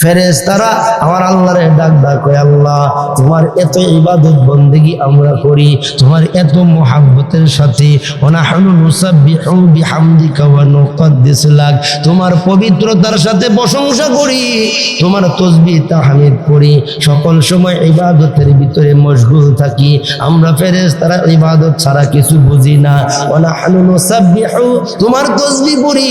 ফেরেশতারা আমার আল্লাহরে ডাক ডাক কয়, আল্লাহ তোমার এত ইবাদত বন্দেগী আমরা করি তোমার এত মুহাব্বতের সাথে, ওয়ানাহনু নুসাব্বিহু বিহামদিকা ওয়া নুকদ্দিসু লাক, তোমার পবিত্রতার সাথে প্রশংসা করি, তোমার তাসবিহ তাহমিদ করি, সকল সময় ইবাদতের ভিতরে মশগুল থাকি। আমরা ফেরেশতারা ইবাদত ছাড়া কিছু বুঝি না। ওয়ানাহনু নুসাব্বিহু, তোমার তাসবিহ করি,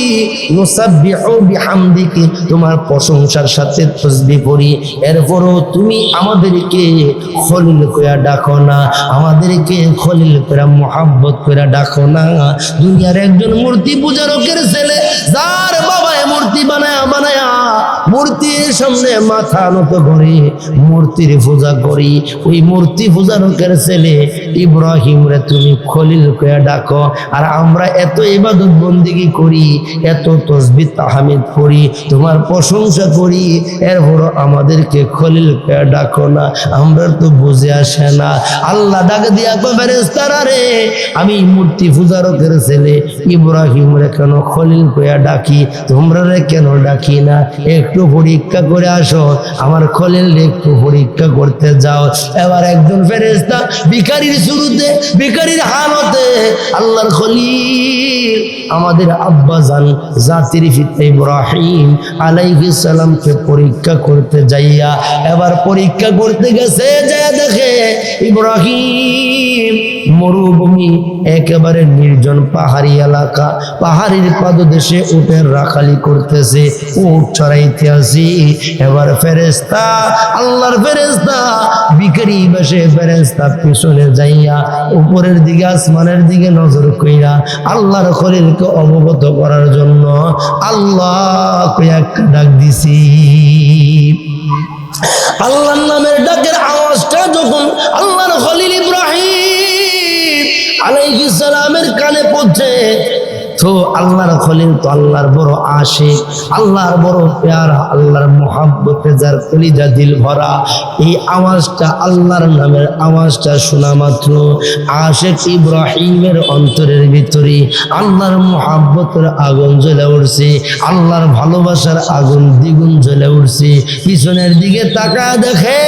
নুসাব্বিহু বিহামদিকি, তোমার প্রশংসার সাথে তাসবিহ পড়ি, এরপরও তুমি আমাদেরকে খলিল কইরা ডাকো না, আমাদেরকে খলিল কইরা মুহাব্বত কইরা ডাকো না। দুনিয়ার একজন মূর্তি পূজারকের ছেলে, যার বাবায় মূর্তি বানায়া বানায়া মূর্তির সামনে মাথা নত করে মূর্তির পূজা করি, ওই মূর্তি পূজারকের ছেলে ইব্রাহিম রে তুমি খলিল কইরা ডাকো, আর আমরা এত ইবাদত বন্দেগী করি, এত তাসবিহ তাহমিদ করি, তোমার প্রশংসা করি, এরপর আমাদেরকে খলিল কইরা ডাকো না। আমরা তো বুঝে আসে না। আল্লাহ ডাক দিয়া কয়, ফেরেশতারা রে, আমি মূর্তি পূজারকের ছেলে ইব্রাহিম রে কেন খলিল কইরা ডাকি, তোমরা রে কেন ডাকি না? একটু পরীক্ষা করে আসো, আমার খলিল একটু পরীক্ষা করতে যাও। এবার একজন ফেরেশতা ভিখারির শুরুতে, ভিখারির হালতে আল্লাহর খলিল আমাদের আব্বাজান জাতির পিতা ইব্রাহিম আলাইহিস সালামকে পরীক্ষা করতে যাইয়া, এবার পরীক্ষা করতে গেছে, যায় দেখে ইব্রাহিম মরুভূমি, একেবারে নির্জন পাহাড়ি এলাকা, পাহাড়ির পাদদেশে উটের রাখালি করতেছে, উট চড়াইতে আসি। এবার ফেরেশতা, আল্লাহর ফেরেশতা ভিখারি বেশে ফেরেশতা পিছনে যাইয়া উপরের দিকে আসমানের দিকে নজর কইরা আল্লাহর খলিলকে অবগত করার জন্য আল্লাহ কয়েকটা ডাক দিছি। আল্লাহর নামের ডাকের আওয়াজটা যখন আল্লাহর খলিল ইব্রাহিম আলাইহিস সালামের কানে পৌঁছে, তো আল্লাহর খলিল তো আল্লাহর বড় আশিক, আল্লাহর বড় পেয়ারা, আল্লাহর মুহাব্বতে যার কলিজা দিল ভরা, এই আওয়াজটা আল্লাহর নামের আওয়াজটা শোনা মাত্র আশিক ইব্রাহিমের অন্তরের ভিতরে আল্লাহর মুহাব্বতের আগুন জ্বলে উঠছে, আল্লাহর ভালোবাসার আগুন দ্বিগুণ জ্বলে উঠছে। পিছনের দিকে তাকায় দেখে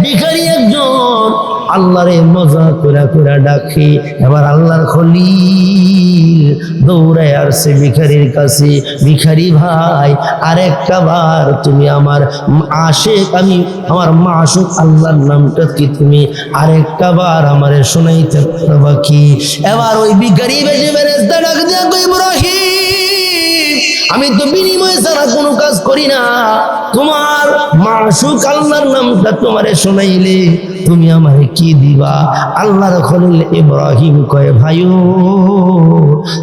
ভিখারি একজন আল্লাহরে মজা করে করে ডাকি। এবার আল্লাহর খলিল দৌড়ায় আসছে ভিখারির কাছে, ভিখারি ভাই আরেকটা বার তুমি আমার আশিক, আমি আমার মাশুক আল্লাহর নামটা কি তুমি আরেকটা বার আমারে শোনাইতে পারবা কি? এবার ওই ভিখারি বেশি ফেরেশতা ডাক দিয়া কই, ইব্রাহিম আমি তো বিনিময় ছাড়া কোনো কাজ করি না, তোমার মাশুক আল্লাহর নামটা তোমারে শোনাইলে তুমি আমারে কি দিবা? আল্লাহর খলিল ইব্রাহিম কয়, ভাইও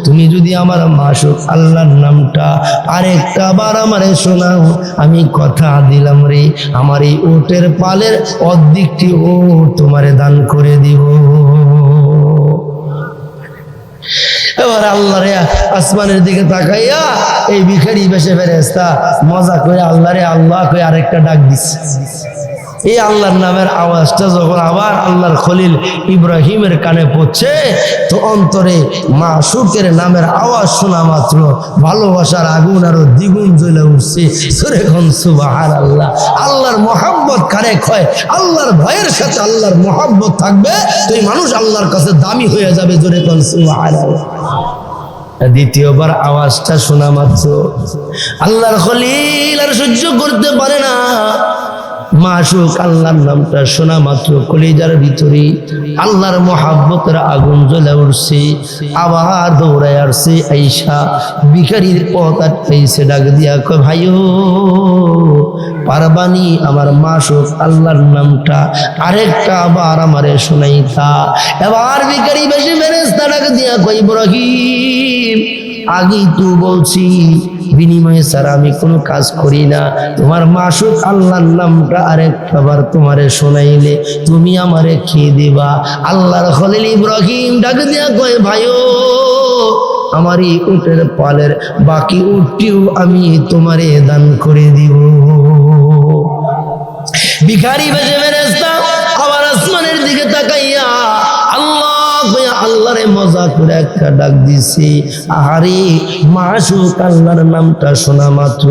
তুমি যদি আমার মাশুক আল্লাহর নামটা আরেকটা বার আমারে শোনাও, আমি কথা দিলাম রে, আমার এই উটের পালের অর্ধেকটি উট তোমারে দান করে দিব। এবার আল্লাহ রে আসমানের দিকে তাকাইয়া এই ভিখারি বেশে ফেরেশতা মজা করে আল্লাহ রে আল্লাহ কই আরেকটা ডাক দিচ্ছে। এই আল্লাহর নামের আওয়াজটা যখন আবার আল্লাহর খলিল ইব্রাহিমের কানে পড়ছে, তো অন্তরে মাশুকের নামের আওয়াজ শোনা মাত্র ভালোবাসার আগুন আরো দ্বিগুণ জ্বলে উঠছে। সুবহানাল্লাহ। আল্লাহর মুহাব্বত কারে কয়? আল্লাহর ভয়ের সাথে আল্লাহর মুহাব্বত থাকবে তো এই মানুষ আল্লাহর কাছে দামি হয়ে যাবে। জোরে কোন সুবহানাল্লাহ। দ্বিতীয়বার আওয়াজটা শোনা মাত্র আল্লাহর খলিল আর সহ্য করতে পারে না, মাশুক আল্লাহর নামটা শোনা মাত্র কলিজার ভিতরে আল্লাহর মুহাব্বতের আগুন জ্বলে উঠছে। আবার দৌড়ায় আসছে আইসা ভিখারির পথ আটকাইছে, ডাক দিয়া কয়, ভাইও পারবানি আমার মাশুক আল্লাহর নামটা আরেকটা আবার আমারে শোনাইতা? এবার ভিখারি বেশি ফেরেশতা ডাক দিয়া কয়, ইব্রাহিম আগেই তো বলছি বিনিময়ে ছাড়া আমি কোনো কাজ করি না, তোমার মাশুক আল্লাহর নামটা আরেকটা বার তোমারে শোনাইলে তুমি আমারে খেয়ে দিবা। আল্লাহর খলিল ইব্রাহিম ডাক দিয়া কয়, ভাইও আমার এই উটের পালের বাকি উটটিও আমি তোমারে দান করে দিব। ভিখারি বেশে ফেরেশতা আবার আসমানের দিকে তাকাইয়া আল্লাহ আল্লাহরে মজা করে একটা ডাক দিছি, আরে মাসুক আল্লাহর নামটা শোনা মাত্র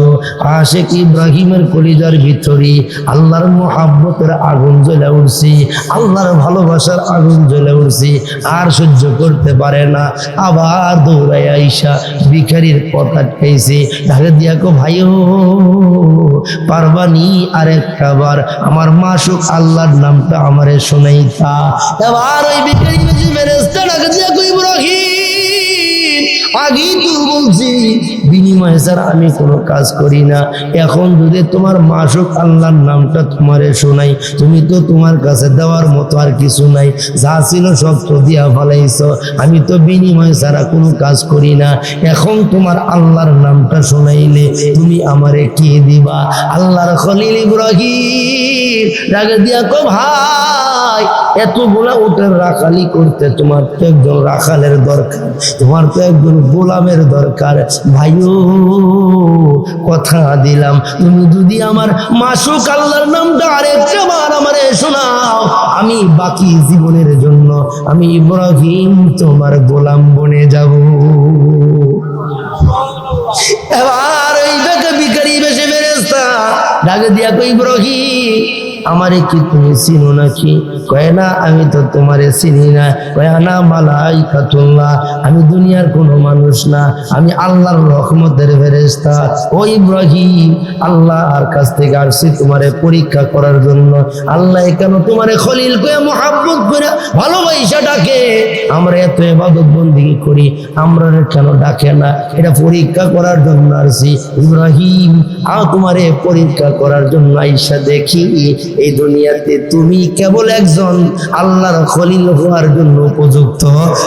আশিক ইব্রাহিমের কলিজার ভিতরে আল্লাহর মোহাব্বতের আগুন জ্বলে উঠছে, আল্লাহর ভালোবাসার আগুন জ্বলে উঠছে, আর সহ্য করতে পারে না। আবার দৌড়ায় আইসা ভিখারির কথা খাইছে, ঢাকে দিয়া কো ভাইও পারবানি আরেকটা বার আমার মাসুক আল্লাহর নামটা আমারে শোনাইতা। এবার ওই ভিখারি ফেরেশতা ঢাকে দিয়া কো ইব্রাহিম আগেই তো বলছি বিনিময়ে স্যার আমি কোনো কাজ করি না, এখন যদি তোমার মাসুক আল্লাহর নামটা তোমারে শোনাই, তুমি তো তোমার কাছে দেওয়ার মতো আর কিছু নাই, যা ছিল সব তো দিয়া ফেলাইছ, আমি তো বিনিময়ে ছাড়া কোনো কাজ করি না, এখন তোমার আল্লাহর নামটা শোনাইলে তুমি আমারে কি দিবা? আল্লাহর খলিল ইব্রাহিম রাগে দিয়া কো ভাই এতগুলা উটের রাখালি করতে তোমার তো একজন রাখালের দরকার, তোমার তো একজন গোলামের দরকার। ভাইও কথা দিলাম তুমি যদি আমার মাসুক আল্লাহর নামটা আরেকটা বার আমারে শোনাও, আমি বাকি জীবনের জন্য আমি ইব্রাহিম তোমার গোলাম বনে যাব। এবার এই ভিখারি বেশে ফেরেশতা ডাকে দিয়া কই ইব্রাহিম আমারে কি তুমি চিনো নাকি? কয় না আমি তো তোমারে চিনি না। কয় না মালাইকাতুল্লাহ, আমি দুনিয়ার কোনো মানুষ না, আমি আল্লাহর রহমতের ফেরেশতা। ও ইব্রাহিম আল্লাহর কাছ থেকে আসছি তোমারে পরীক্ষা করার জন্য। আল্লাহ কেন তোমারে খলিল কয়ে মোহাব্বত করে ভালোবাসা ডাকে? আমরা এত ইবাদত বন্দেগী করি, আমরা কেন ডাকে না? এটা পরীক্ষা করার জন্য আসছি ইব্রাহিম, তোমারে পরীক্ষা করার জন্য আইসা দেখি এই দুনিয়াতে তুমি কেবল একজন আল্লাহর খলিল হওয়ার জন্য উপযুক্ত।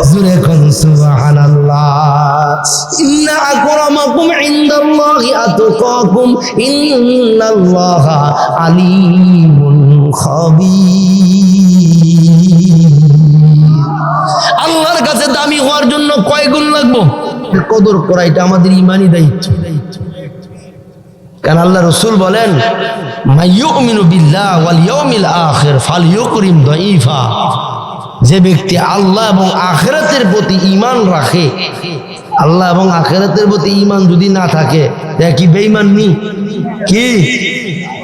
জুরে কোন সুবহানাল্লাহ। ইন্না আকরামাকুম ইনদাল্লাহি আতকাকুম ইন্নাল্লাহা আলিমুন খাবীর। আল্লাহর কাছে দামি হওয়ার জন্য কয় গুণ লাগবে কদর করা, এটা আমাদের ঈমানি দায়িত্ব। কারণ আল্লাহ রাসূল বলেন মাইয়ুমিনু বিল্লাহ ওয়াল ইয়াউমিল আখির ফালইউকরিম দাইফা, যে ব্যক্তি আল্লাহ এবং আখিরাতের প্রতি ঈমান রাখে, আল্লাহ এবং আখিরাতের প্রতি ঈমান যদি না থাকে তা কি বেঈমান নি? কি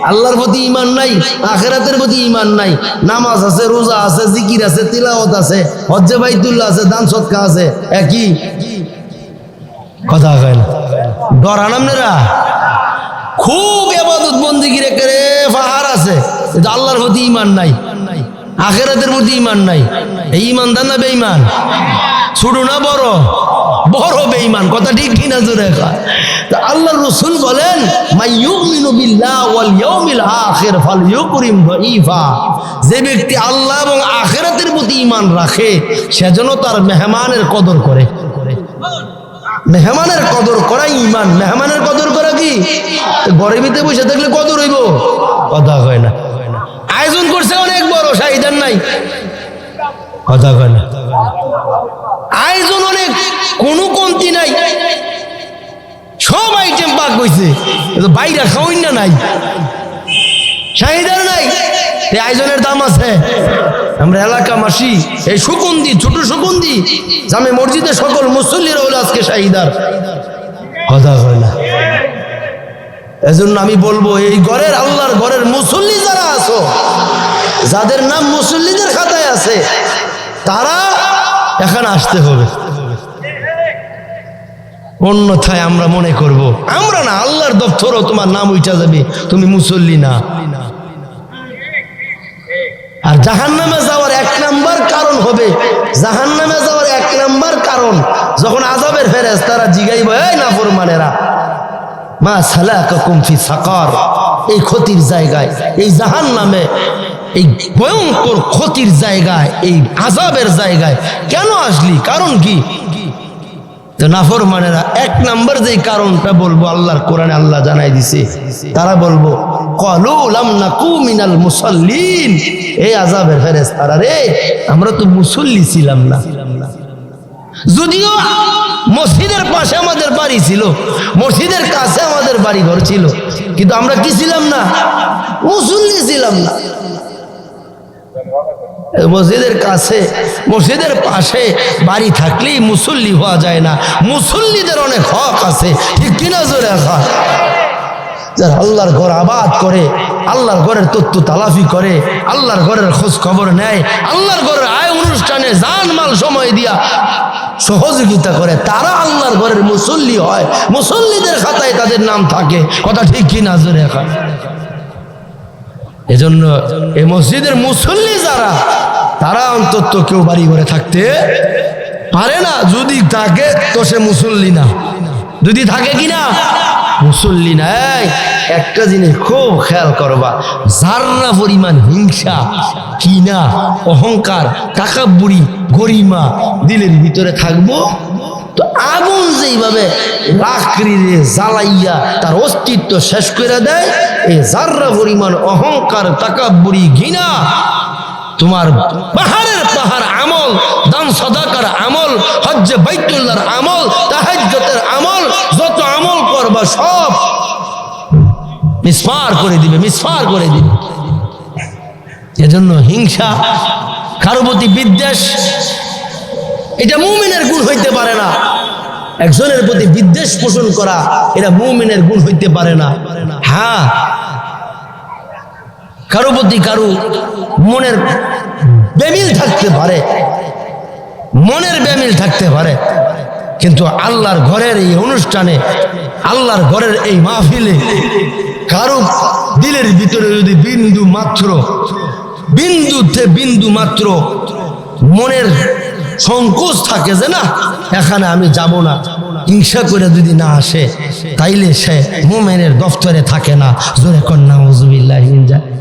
আল্লাহর প্রতি ঈমান নাই, আখিরাতের প্রতি ঈমান নাই, নামাজ আছে, রোজা আছে, জিকির আছে, তিলাওয়াত আছে, হজ্জে বাইতুল্লাহ আছে, দান সদকা আছে, একই কথা কয় না? ডরান আপনারা? খুব ইবাদত বন্দেগীর করে পাহাড় আছে, কিন্তু আল্লাহর প্রতি ঈমান নাই, আখিরাতের প্রতি ঈমান নাই। এই ঈমানদার না বেঈমান? ছোট না বড়? বড় বেঈমান। কথা ঠিক কিনা জোরে কয়? তো আল্লাহর রাসূল বলেন মাইয়ুমিনু বিল্লাহ ওয়াল ইয়াউমিল আখির ফালইউকরিম দাইফা, যে ব্যক্তি আল্লাহ এবং আখিরাতের প্রতি ঈমান রাখে সে যেন তার মেহমানের কদর করে। মেহমানের কদর করা ঈমান। মেহমানের কদর করা কি? ঘরের ভিতরে বসে থাকলে কদর হইব? কথা হয় না। আয়োজন করছে অনেক বড়, শাহিদার নাই, কথা হয় না। আয়োজন অনেক, কোনো কমতি নাই, সব আইটেম পাক হইছে, বাইরে খাওয়াই না নাই, শাহিদার নাই, এই আয়োজনের দাম আছে। আমরা এলাকাবাসী এই সুগন্ধি, ছোট সুগন্ধি জামে মসজিদে সকল মুসল্লিরা হলো আজকে শাহিদার, কথা হয় না। এজন্য আমি বলবো এই ঘরের আল্লাহর ঘরের মুসল্লি যারা আছো, যাদের নাম মুসল্লিদের খাতায় আছে, তারা এখানে আসতে হবে, অন্যথায় আমরা মনে করব আমরা না, আল্লাহর দপ্তরও তোমার নাম উঠা যাবে, তুমি মুসল্লি না। আর জাহান্নামে যাওয়ার এক নাম্বার কারণ হবে, জাহান্নামে যাওয়ার এক নাম্বার কারণ যখন আযাবের ফেরেশতারা জিগাইবে এই নাফরমানেরা মা সালাকাকুম ফি সাকার, এই ক্ষতির জায়গায়, এই জাহান্নামে, এই ভয়ঙ্কর ক্ষতির জায়গায়, এই আযাবের জায়গায় কেন আসলি? কারণ কি? তো নাফরমানেরা এক নাম্বার যে কারণটা বলবো, আল্লাহর কোরআনে আল্লাহ জানাই দিছে, তারা বলবো ক্বালু লাম নাকু মিনাল মুসাল্লিন, এই আযাবের ফেরেশতারা রে আমরা তো মুসল্লি ছিলাম না। যদিও মসজিদের পাশে আমাদের বাড়ি ছিল, মসজিদের কাছে আমাদের বাড়ি ঘর ছিল, কিন্তু আমরা কি ছিলাম না? মুসল্লি ছিলাম না। মসজিদের কাছে মসজিদের পাশে বাড়ি থাকলেই মুসল্লি হওয়া যায় না, মুসল্লিদের অনেক হক আছে, ঠিক কিনা জোরে এখন? যারা আল্লাহর ঘর আবাদ করে, আল্লাহর ঘরের তত্ত্ব তালাফি করে, আল্লাহর ঘরের খোঁজ খবর নেয়, আল্লাহর ঘরের আয় অনুষ্ঠানে জান মাল সময় দিয়া সহযোগিতা করে, তারা আল্লাহর ঘরের মুসল্লি হয়, মুসল্লিদের খাতায় তাদের নাম থাকে। কথা ঠিক কিনা জোরে এখন? এজন্য এই মসজিদের মুসল্লি যারা, তারা অন্তত কেউ বাড়ি ঘরে থাকতে পারে না। যদি থাকে তো সে মুসল্লি না, যদি থাকে কিনা মুসল্লি নাই। একটা জিনিস খুব খেয়াল করবা, যারা পরিমাণ হিংসা, কিনা, অহংকার, তাকাব্বুরি, গরিমা দিলের ভিতরে থাকবো, তো আগুন যেইভাবে লাকড়িরে জ্বালাইয়া তার অস্তিত্ব শেষ করে দেয়, এই যারা পরিমাণ অহংকার, তাকাব্বুরি, ঘৃণা তোমার পাহাড়ের পাহাড় আমল, দান সাদাকার আমল, হজ্জে বাইতুল্লাহর আমল, তাহাজ্জুদের আমল, যত আমল করবা সব মিসমার করে দিবে, মিসমার করে দিবে। এজন্য হিংসা, কারো প্রতি বিদ্বেষ, এটা মুমিনের গুণ হইতে পারে না। একজনের প্রতি বিদ্বেষ পোষণ করা, এটা মুমিনের গুণ হইতে পারে না। হ্যাঁ, কারো প্রতি কারো মনের বেমিল থাকতে পারে, মনের বেমিল থাকতে পারে, কিন্তু আল্লাহর ঘরের এই অনুষ্ঠানে, আল্লাহর ঘরের এই মাহফিলে কারো দিলের ভিতরে যদি বিন্দু মাত্র মনের সংকোচ থাকে যে না এখানে আমি যাব না, হিংসা করে যদি না আসে, তাইলে সে মুমিনের দফতরে থাকে না। জোরে কন্যা নাউযুবিল্লাহি মিন যালিক।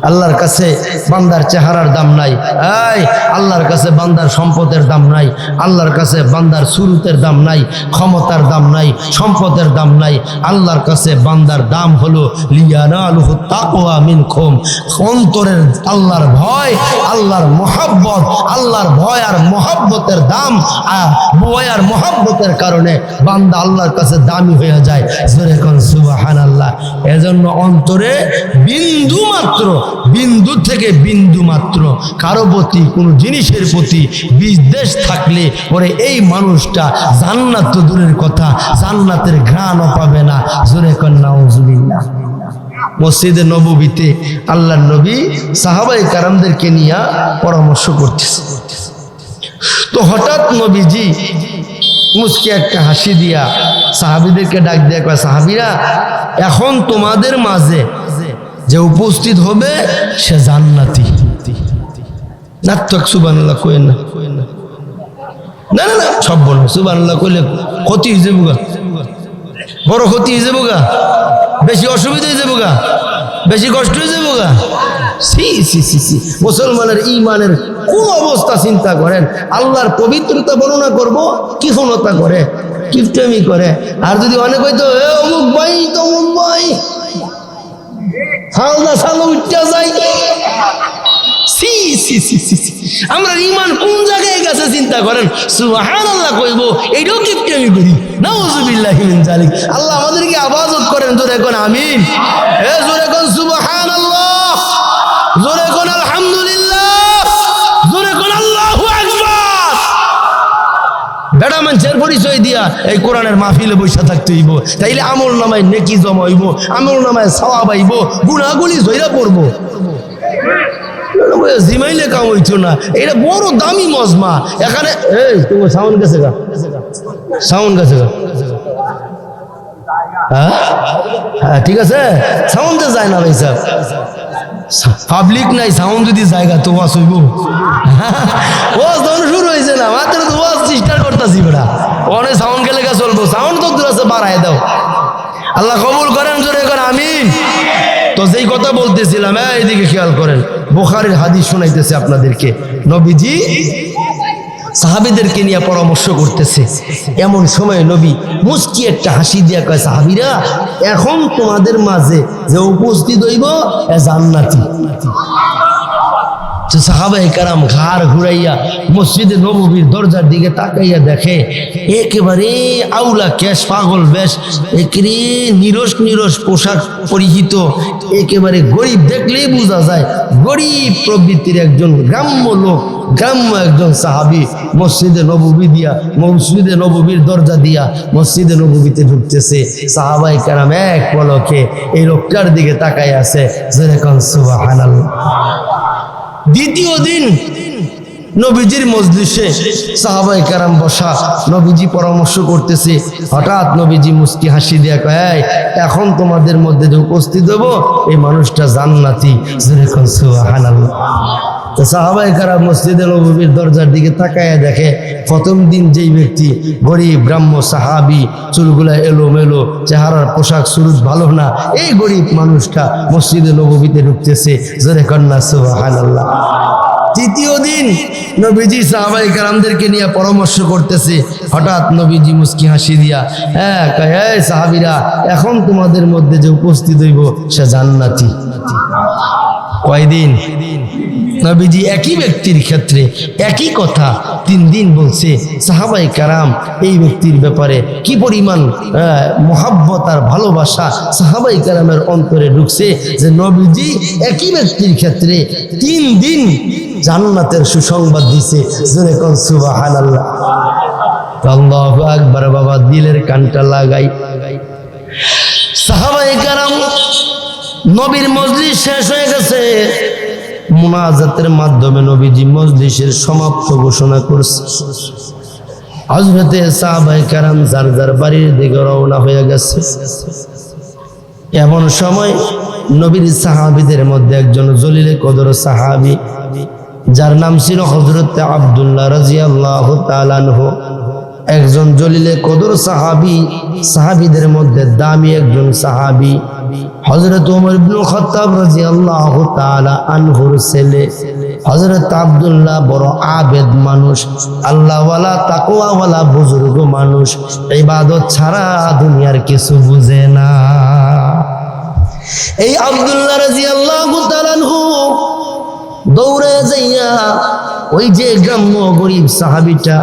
আল্লাহর কাছে বান্দার চেহারার দাম নাই, এই আল্লাহর কাছে বান্দার সম্পদের দাম নাই, আল্লাহর কাছে বান্দার সুরুতের দাম নাই, ক্ষমতার দাম নাই, সম্পদের দাম নাই। আল্লাহর কাছে বান্দার দাম হলো লিয়ানালুহু তাকওয়া মিনকুম, অন্তরের আল্লাহর ভয়, আল্লাহর মহব্বত, আল্লাহর ভয় আর মহব্বতের দাম, ভয় আর মহব্বতের কারণে বান্দা আল্লাহর কাছে দামি হয়ে যায়। জোরে কোন সুবহানাল্লাহ। এজন্য অন্তরে বিন্দু থেকে বিন্দু মাত্র কারো প্রতি কোনো জিনিসের প্রতি বিদ্বেষ থাকলে পরে এই মানুষটা জান্নাত তো দূরের কথা, জান্নাতের ঘ্রাণও পাবে না। জোরে কোন নাউযুবিল্লাহ। মসজিদে নববীতে আল্লাহর নবী সাহাবায়ে কেরামদেরকে নিয়ে পরামর্শ করতেছে, তো হঠাৎ নবীজি মুস্কি একটা হাসি দিয়া সাহাবীদেরকে ডাক দিয়া কয়, সাহাবীরা, এখন তোমাদের মাঝে যে উপস্থিত হবে সে জান্নাতি। না তো সুবহানাল্লাহ কইেন না, না না না, সব বলো সুবহানাল্লাহ কইলে ক্ষতি হয়ে যাবো গা, বড় ক্ষতি হয়ে যাবো গা, বেশি অসুবিধা হয়ে যাবো গা, বেশি কষ্ট হয়ে যাবো গা। সি সি সি সি, মুসলমানের ইমানের কোন অবস্থা চিন্তা করেন। আল্লাহর পবিত্রতা বর্ণনা করবো, কিফনতা করে, কিফটেমি করে। আর যদি অনেক হয়তো অমুক ভাই তমুক ভাই আমরা ইমান কোন জায়গায় গেছে চিন্তা করেন। সুবহানাল্লাহ কইব, এইটাও কিপটেমি করি। নাউযুবিল্লাহি মিন যালিক। আল্লাহ আমাদেরকে আবাদত করেন। জোরে কোন আমিন, জোরে কোন সুবহানাল্লাহ, জোরে কোন আলহামদুলিল্লাহ, জোরে কোন আল্লাহু আকবার। বেটা মানুষের পরিচয় দিয়া এই কোরআনের মাহফিলে বসে থাকতে হইব, তাইলে আমল নামায় নেকি জমা হইব, আমল নামায় সওয়াব আইব, গুনাহগুলি ধইরা পড়বো। জিমাইলে কাম হইতো না, এটা বড় দামি মজমা। এখানে এই তোমার সাউন্ড গেছে গা, সাউন্ড গেছে গা, হ্যাঁ ঠিক আছে, সাউন্ডে যায় না ভাই সাহেব, পাবলিক নাই, সাউন্ড যদি জায়গা তো ওয়াজ হইব। ওয়াজ তখন শুরু হয়েছে না, মাত্র তো ওয়াজ স্টার্ট করতেছি বেটা, অনেক সাউন্ড গেলে গা চলবো, সাউন্ড তো দূর আছে, বাড়ায় দাও। আল্লাহ কবুল করেন, জোরে করেন আমিন। তো যেই কথা বলতেছিলাম, এইদিকে খেয়াল করেন, বুখারীর হাদিস শোনাইতেছে আপনাদেরকে। নবীজি সাহাবীদেরকে নিয়ে পরামর্শ করতেছে, এমন সময় নবী মুস্কি একটা হাসি দিয়া কয়, সাহাবীরা, এখন তোমাদের মাঝে যে উপস্থিত হইব এ জান্নাতি। সাহাবায়ে কেরাম ঘাড় ঘুরাইয়া মসজিদে নববীর দরজার দিকে তাকাইয়া দেখে একেবারে আউলা কেশ, পাগল বেশ, একেবারে নিরস নিরস পোশাক পরিহিত, একেবারে গরিব, দেখলেই বোঝা যায় গরিব প্রবৃত্তির একজন গ্রাম্য লোক, গ্রাম্য একজন সাহাবী মসজিদে নববীর দরজা দিয়া মসজিদে নববীতে ঢুকতেছে। সাহাবায়ে কেরাম এক পলকে এই লোকটার দিকে তাকায় আছে, যেরকম সুবহানাল্লাহ। দ্বিতীয় দিন নবীজির মজলিসে সাহাবায়ে কেরাম বসা, নবীজি পরামর্শ করতেছে। হঠাৎ নবীজি মুস্কি হাসি দিয়া কয়, এখন তোমাদের মধ্যে যে উপস্থিত হব এই মানুষটা জান্নাতি, যেরকম সুবহানাল্লাহ। তো সাহাবায়ে কেরাম মসজিদে নববীর দরজার দিকে তাকায় দেখে, প্রথম দিন যেই ব্যক্তি গরিব গ্রাম্য সাহাবী, চুলগুলা এলোমেলো, চেহারার পোশাক সুরুত ভালো না, এই গরিব মানুষটা মসজিদে নববীতে ঢুকতেছে, যেরকম সুবহানাল্লাহ। তৃতীয় দিন নবীজি সাহাবায়ে কেরামদেরকে নিয়ে পরামর্শ করতেছে। হঠাৎ নবীজি মুস্কি হাসি দিয়া কয়, সাহাবীরা, এখন তোমাদের মধ্যে যে উপস্থিত হইব সে জান্নাতি। কয়দিন? নবীজি একই ব্যক্তির ক্ষেত্রে একই কথা 3 দিন বলছে। সাহাবায়ে কেরাম এই ব্যক্তির ব্যাপারে কি পরিমাণ মহাব্বত আর ভালোবাসা সাহাবায়ে কেরামের অন্তরে ঢুকছে যে নবীজি একই ব্যক্তির ক্ষেত্রে 3 দিন জান্নাতের সুসংবাদ দিছে, যেরকম সুবহানাল্লাহ। আল্লাহু আকবার। বাবা, দিলের কানটা লাগাই। সাহাবায়ে কেরাম নবীর মজলিস শেষ হয়ে গেছে, মুনাজাতের মাধ্যমে নবীজি মজলিসের সমাপ্ত ঘোষণা করছে। হযরতে সাহাবায়ে কেরাম যার যার বাড়ির দিকে রওনা হয়ে গেছে। এমন সময় নবীর সাহাবীদের মধ্যে একজন জলিলে কদর সাহাবী, যার নাম ছিল হযরত আব্দুল্লাহ রাদিয়াল্লাহু তাআলা আনহু, একজন জলিলে কদর সাহাবী, সাহাবীদের মধ্যে দামি একজন সাহাবী, হযরত ওমর ইবনে খাত্তাব রাদিয়াল্লাহু তাআলা আনহুর ছেলে হযরত আব্দুল্লাহ বড় আবেদ মানুষ, আল্লাহওয়ালা তাকওয়াওয়ালা বুজুর্গ মানুষ, ইবাদত ছাড়া দুনিয়ার কিছু বুঝে না। এই আব্দুল্লাহ রাদিয়াল্লাহু তাআলা আনহু দৌড়ে যাইয়া ওই যে গ্রাম্য গরিব সাহাবীটা,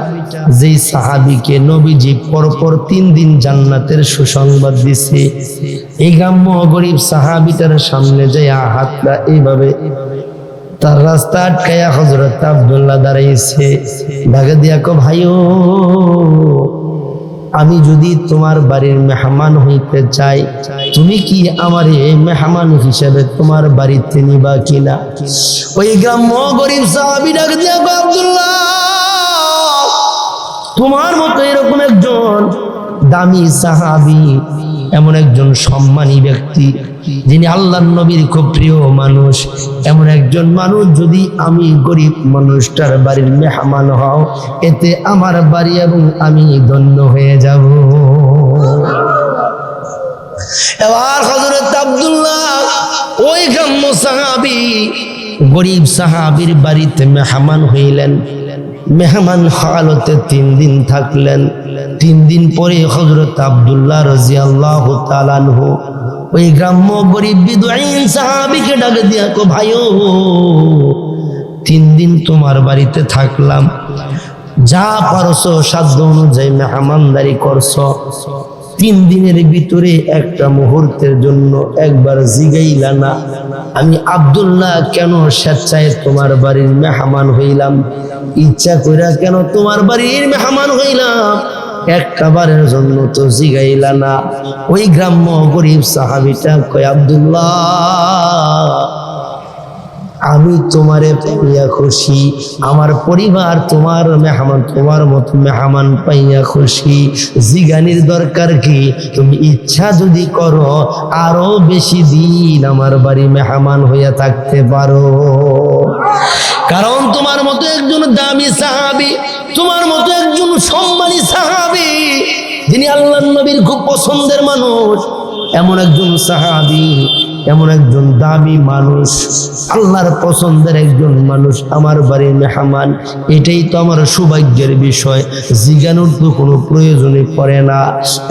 যেই সাহাবীকে নবীজি পরপর 3 দিন জান্নাতের সুসংবাদ দিছে, এই গ্রাম্য গরিব সাহাবীটার সামনে যাইয়া হাতটা এইভাবে তার রাস্তা আটকায়া হযরত আব্দুল্লাহ দাঁড়াইছে। ডাকে দিয়া কো, ভাইও, আমি যদি তোমার বাড়ির মেহমান হইতে চাই, তুমি কি আমার এই মেহমান হিসেবে তোমার বাড়িতে নিবা কিনা? ওই গ্রাম্য গরিব সাহাবী ডাকে দিয়া কো, আব্দুল্লাহ, তোমার মতো এরকম একজন দামি সাহাবী, এমন একজন সম্মানী ব্যক্তি, যিনি আল্লাহর নবীর খুব প্রিয় মানুষ, এমন একজন মানুষ যদি আমি গরিব মানুষটার বাড়ির মেহমান হও, এতে আমার বাড়ি এবং আমি ধন্য হয়ে যাব। এবার হযরত আব্দুল্লাহ ওই গ্রাম্য সাহাবী গরিব সাহাবীর বাড়িতে মেহমান হইলেন। মেহমান হালতে 3 দিন থাকলেন। 3 দিন পরে হযরত আব্দুল্লাহ রাদিয়াল্লাহু তাআলা আনহু ওই গ্রাম্য গরিব বিদুইন সাহাবীকে ডাকে দিয়া কো, ভাইও, 3 দিন তোমার বাড়িতে থাকলাম, যা পারছো সাধ্য অনুযায়ী মেহমানদারি করছো, 3 দিনের ভিতরে একটা মুহূর্তের জন্য একবার জিগাইলা না আমি আব্দুল্লাহ কেন স্বেচ্ছায় তোমার বাড়ির মেহমান হইলাম, ইচ্ছা কইরা কেন তোমার বাড়ির মেহমান হইলাম, একটা বারের জন্য তো জিগাইলা না। ওই গ্রাম্য গরিব সাহাবীটা কয়, আব্দুল্লাহ, আমি তোমারে পাইয়া খুশি, আমার পরিবার তোমার মেহমান, তোমার মতো মেহমান পাইয়া খুশি, জিগানির দরকার কি? তুমি ইচ্ছা যদি করো আরো বেশি দিন আমার বাড়ি মেহমান হইয়া থাকতে পারো, কারণ তোমার মতো একজন দামি সাহাবী, তোমার মতো একজন সম্মানী সাহাবী, যিনি আল্লাহর নবীর খুব পছন্দের মানুষ, এমন একজন সাহাবী, এমন একজন দামি মানুষ, আল্লাহর পছন্দের একজন মানুষ আমার বাড়ির মেহমান, এটাই তো আমার সৌভাগ্যের বিষয়, জিজ্ঞানোর তো কোনো প্রয়োজনই পড়ে না।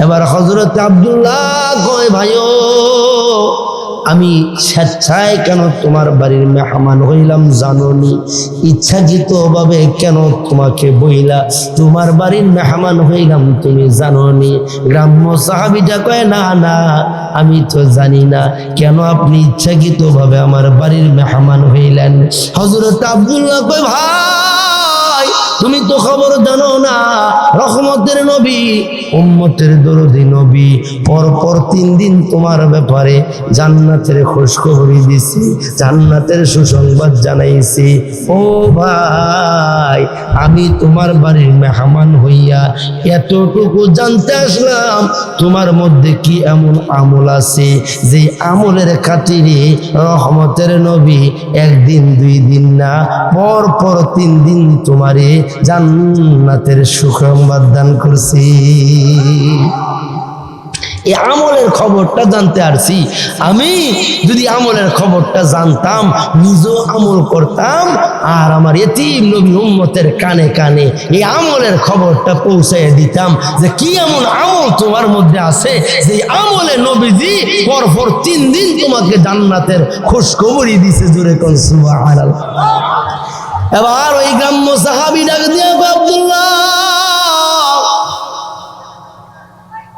এবার হযরত আব্দুল্লাহ কয়, ভাইও, আমি স্বেচ্ছায় কেন তোমার বাড়ির মেহমান হইলাম জানোনি? ইচ্ছাকৃতভাবে কেন তোমাকে বইলা তোমার বাড়ির মেহমান হইলাম তুমি জানোনি? গ্রাম্য সাহাবীটা কয়, না না, আমি তো জানি না কেন আপনি ইচ্ছাকৃতভাবে আমার বাড়ির মেহমান হইলেন। হযরত আব্দুল্লাহ কয়, ভাই তুমি তো খবর জানো না, রহমতের নবী, উম্মতের দরদি নবী পরপর 3 দিন তোমার ব্যাপারে জান্নাতের খোঁজখবরি দিছি, জান্নাতের সুসংবাদ জানাইছি। ও ভাই, আমি তোমার বাড়ির মেহমান হইয়া এতটুকু জানতে আসলাম তোমার মধ্যে কি এমন আমল আছে যে আমলের খাতিরে রহমতের নবী 1 দিন 2 দিন না, পরপর 3 দিন তোমারে জান্নাতের সুসংবাদ দান করছি। এই আমলের খবরটা জানতে আসছি। আমি যদি আমলের খবরটা জানতাম, নিজেও আমল করতাম, আর আমার এতিম নবী উম্মতের কানে কানে এই আমলের খবরটা পৌঁছায় দিতাম যে কি এমন আমল তোমার মধ্যে আছে যে আমলে নবীজি পরপর 3 দিন তোমাকে জান্নাতের খুশখবরি দিছে। জোরে কোন সুবহানাল্লাহ। এবার ওই গ্রাম্য সাহাবী ডাক দিয়া, আব্দুল্লাহ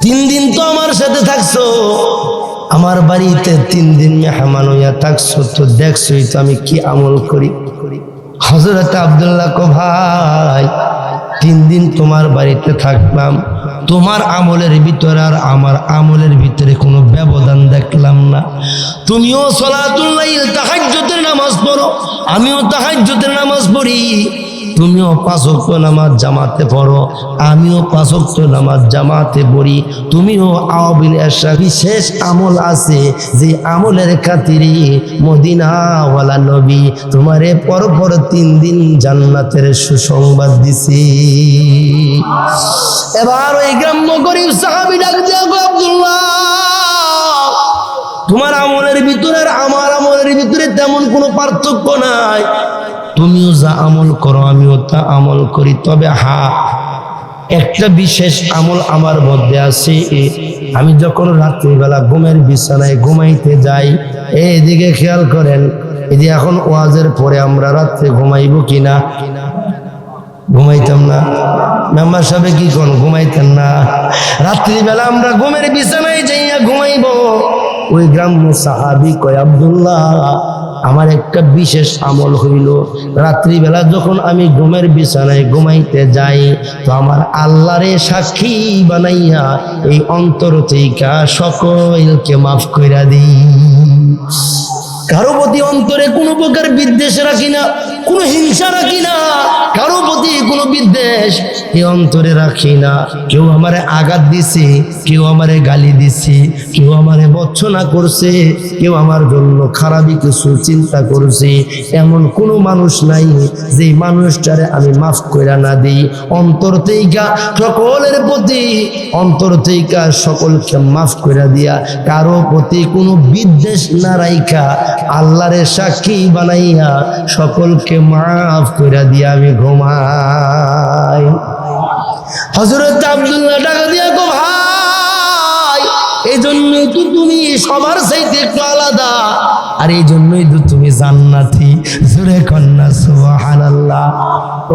3 দিন তো আমার সাথে থাকছো, আমার বাড়িতে 3 দিন মেহমান হইয়া থাকছো, তো দেখছোই তো আমি কি আমল করি। হযরত আব্দুল্লাহ কো, ভাই 3 দিন তোমার বাড়িতে থাকলাম, তোমার আমলের ভিতরে আর আমার আমলের ভিতরে কোনো ব্যবধান দেখলাম না। তুমিও সালাতুল লাইল তাহাজ্জুদের নামাজ পড়ো, আমিও তাহাজ্জুদের নামাজ পড়ি। তুমিও 5 ওয়াক্ত নামাজ জামাতে পড়ো, আমিও 5 ওয়াক্ত নামাজ জামাতে পড়ি। তুমিও আওয়াবিল এশা বিশেষ আমল আছে যে আমলের খাতিরে মদিনাওয়ালা নবী তোমারে পরপর 3 দিন জান্নাতের সুসংবাদ দিছি। এবার ওই গ্রাম্য গরিব সাহাবী ডাক দিয়া, আব্দুল্লাহ তোমার আমলের ভিতরে আর আমার আমলের ভিতরে তেমন কোনো পার্থক্য নাই, তুমিও যা আমল করো আমিও তা আমল করি, তবে একটা বিশেষ আমল আমার মধ্যে আছে। আমি যখন রাত্রিবেলা ঘুমের বিছানায় ঘুমাইতে যাই, এদিকে খেয়াল করেন, এই যে এখন ওয়াজের পরে আমরা রাত্রে ঘুমাইব কিনা? ঘুমাইতাম না? মেম্বার সাহেব কি কোন ঘুমাইতেন না? রাত্রিবেলা আমরা ঘুমের বিছানায় যাইয়া ঘুমাইব। ওই গ্রাম্য সাহাবী কয়, আব্দুল্লাহ আমার একটা বিশেষ আমল হইল, রাত্রিবেলা যখন আমি ঘুমের বিছানায় ঘুমাইতে যাই, তো আমার আল্লাহরে সাক্ষী বানাইয়া এই অন্তর থেকে সকলকে মাফ কইরা দিই। কারো প্রতি অন্তরে কোনো প্রকার বিদ্বেষ রাখি না, কোনো হিংসা রাখি না, কারো প্রতি কোনো বিদ্বেষ এই অন্তরে রাখি না। কেউ আমারে আঘাত দিছে, কেউ আমারে গালি দিছে, কেউ আমারে বর্জনা করছে, কেউ আমার জন্য খারাপই কিছু চিন্তা করছে, এমন কোনো মানুষ নাই যে মানুষটারে আমি মাফ কইরা না দিই। অন্তর থেকে সকলের প্রতি, অন্তর থেকে সকলকে মাফ কইরা দিয়া, কারো প্রতি কোনো বিদ্বেষ না রাইখা আল্লাহরে সাক্ষী বানাইয়া সকলকে মাফ কইরা দিয়া আমি ঘুমাই। হযরত আব্দুল্লাহ টাকা দিয়া গো, ভাই এই জন্যই তো তুমি সবার চাইতে একটু আলাদা, আর এই জন্যই তো তুমি জান্নাতি। জোরে কন্যা সুবহানাল্লাহ।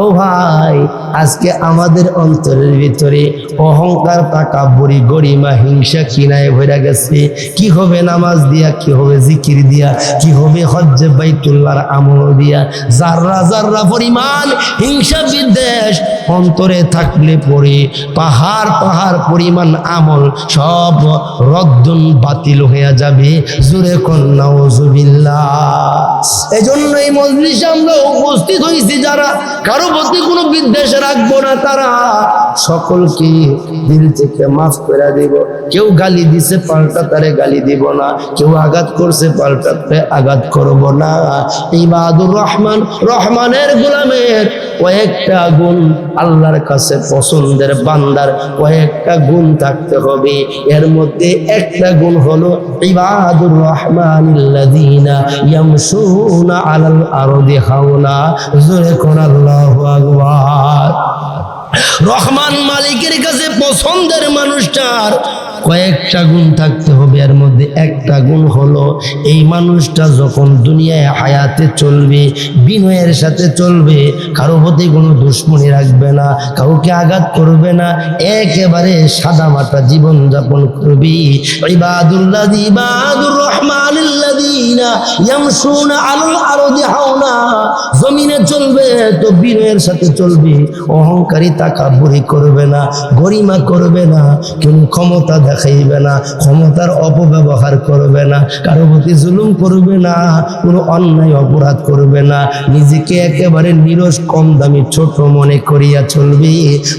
ও ভাই, আজকে আমাদের অন্তরের ভিতরে অহংকার, তাকাব্বুরি, গরিমা, হিংসা কিনায় ভরে গেছে। কি হবে নামাজ দিয়া, কি হবে জিকির দিয়া, কি হবে হজ্জে বাইতুল্লাহর আমল দিয়া? যাররা যাররা পরিমাণ হিংসা বিদ্বেষ অন্তরে থাকলে পরে পাহাড় পাহাড় পরিমাণ আমল সব রদ্দুন বাতিল হয়ে যাবে। জোরে কন্যা নাউজুবিল্লাহ। এজন্য এই মজলিসে আমরা উপস্থিত হয়েছি যারা কারো প্রতি কোনো বিদ্বেষ রাখবো না, তারা সকলকে দিল থেকে মাফ করে দিব। কেউ গালি দিছে পাল্টা তারে গালি দিব না, কেউ আঘাত করছে পাল্টা তারে আঘাত করব না। ইবাদুর রহমান, রহমানের গোলামের কয়েকটা গুণ, আল্লাহর কাছে পছন্দের বান্দার কয়েকটা গুণ থাকতে হবে। এর মধ্যে একটা গুণ হলো ইবাদুর রহমানিল্লাযীনা ইয়ামশুনা আলাল আরদি হাওনা। জোরে কোন আল্লাহু আকবার। রহমান মালিকের কাছে পছন্দের মানুষটার কয়েকটা গুণ থাকতে হবে, এর মধ্যে একটা গুণ হলো এই মানুষটা যখন দুনিয়ায় হায়াতে চলবে বিনয়ের সাথে চলবে, কারো প্রতি কোনো দুশ্মনী রাখবে না, কাউকে আঘাত করবে না, একেবারে সাদামাটা জীবন যাপন করবে। ইবাদুর রহমানিল্লাযীনা ইয়ামশুনা আলাল আরদি হাওনা, জমিনে চলবে তো বিনয়ের সাথে চলবে, অহংকারী তাকাব্বুরি করবে না, গরিমা করবে না, কেউ ক্ষমতা দেখাইবে না, ক্ষমতার অপব্যবহার করবে না, কারো প্রতি জুলুম করবে না, কোনো অন্যায় অপরাধ করবে না, নিজেকে একেবারে নিরস কম দামি ছোট মনে করিয়া চলবে,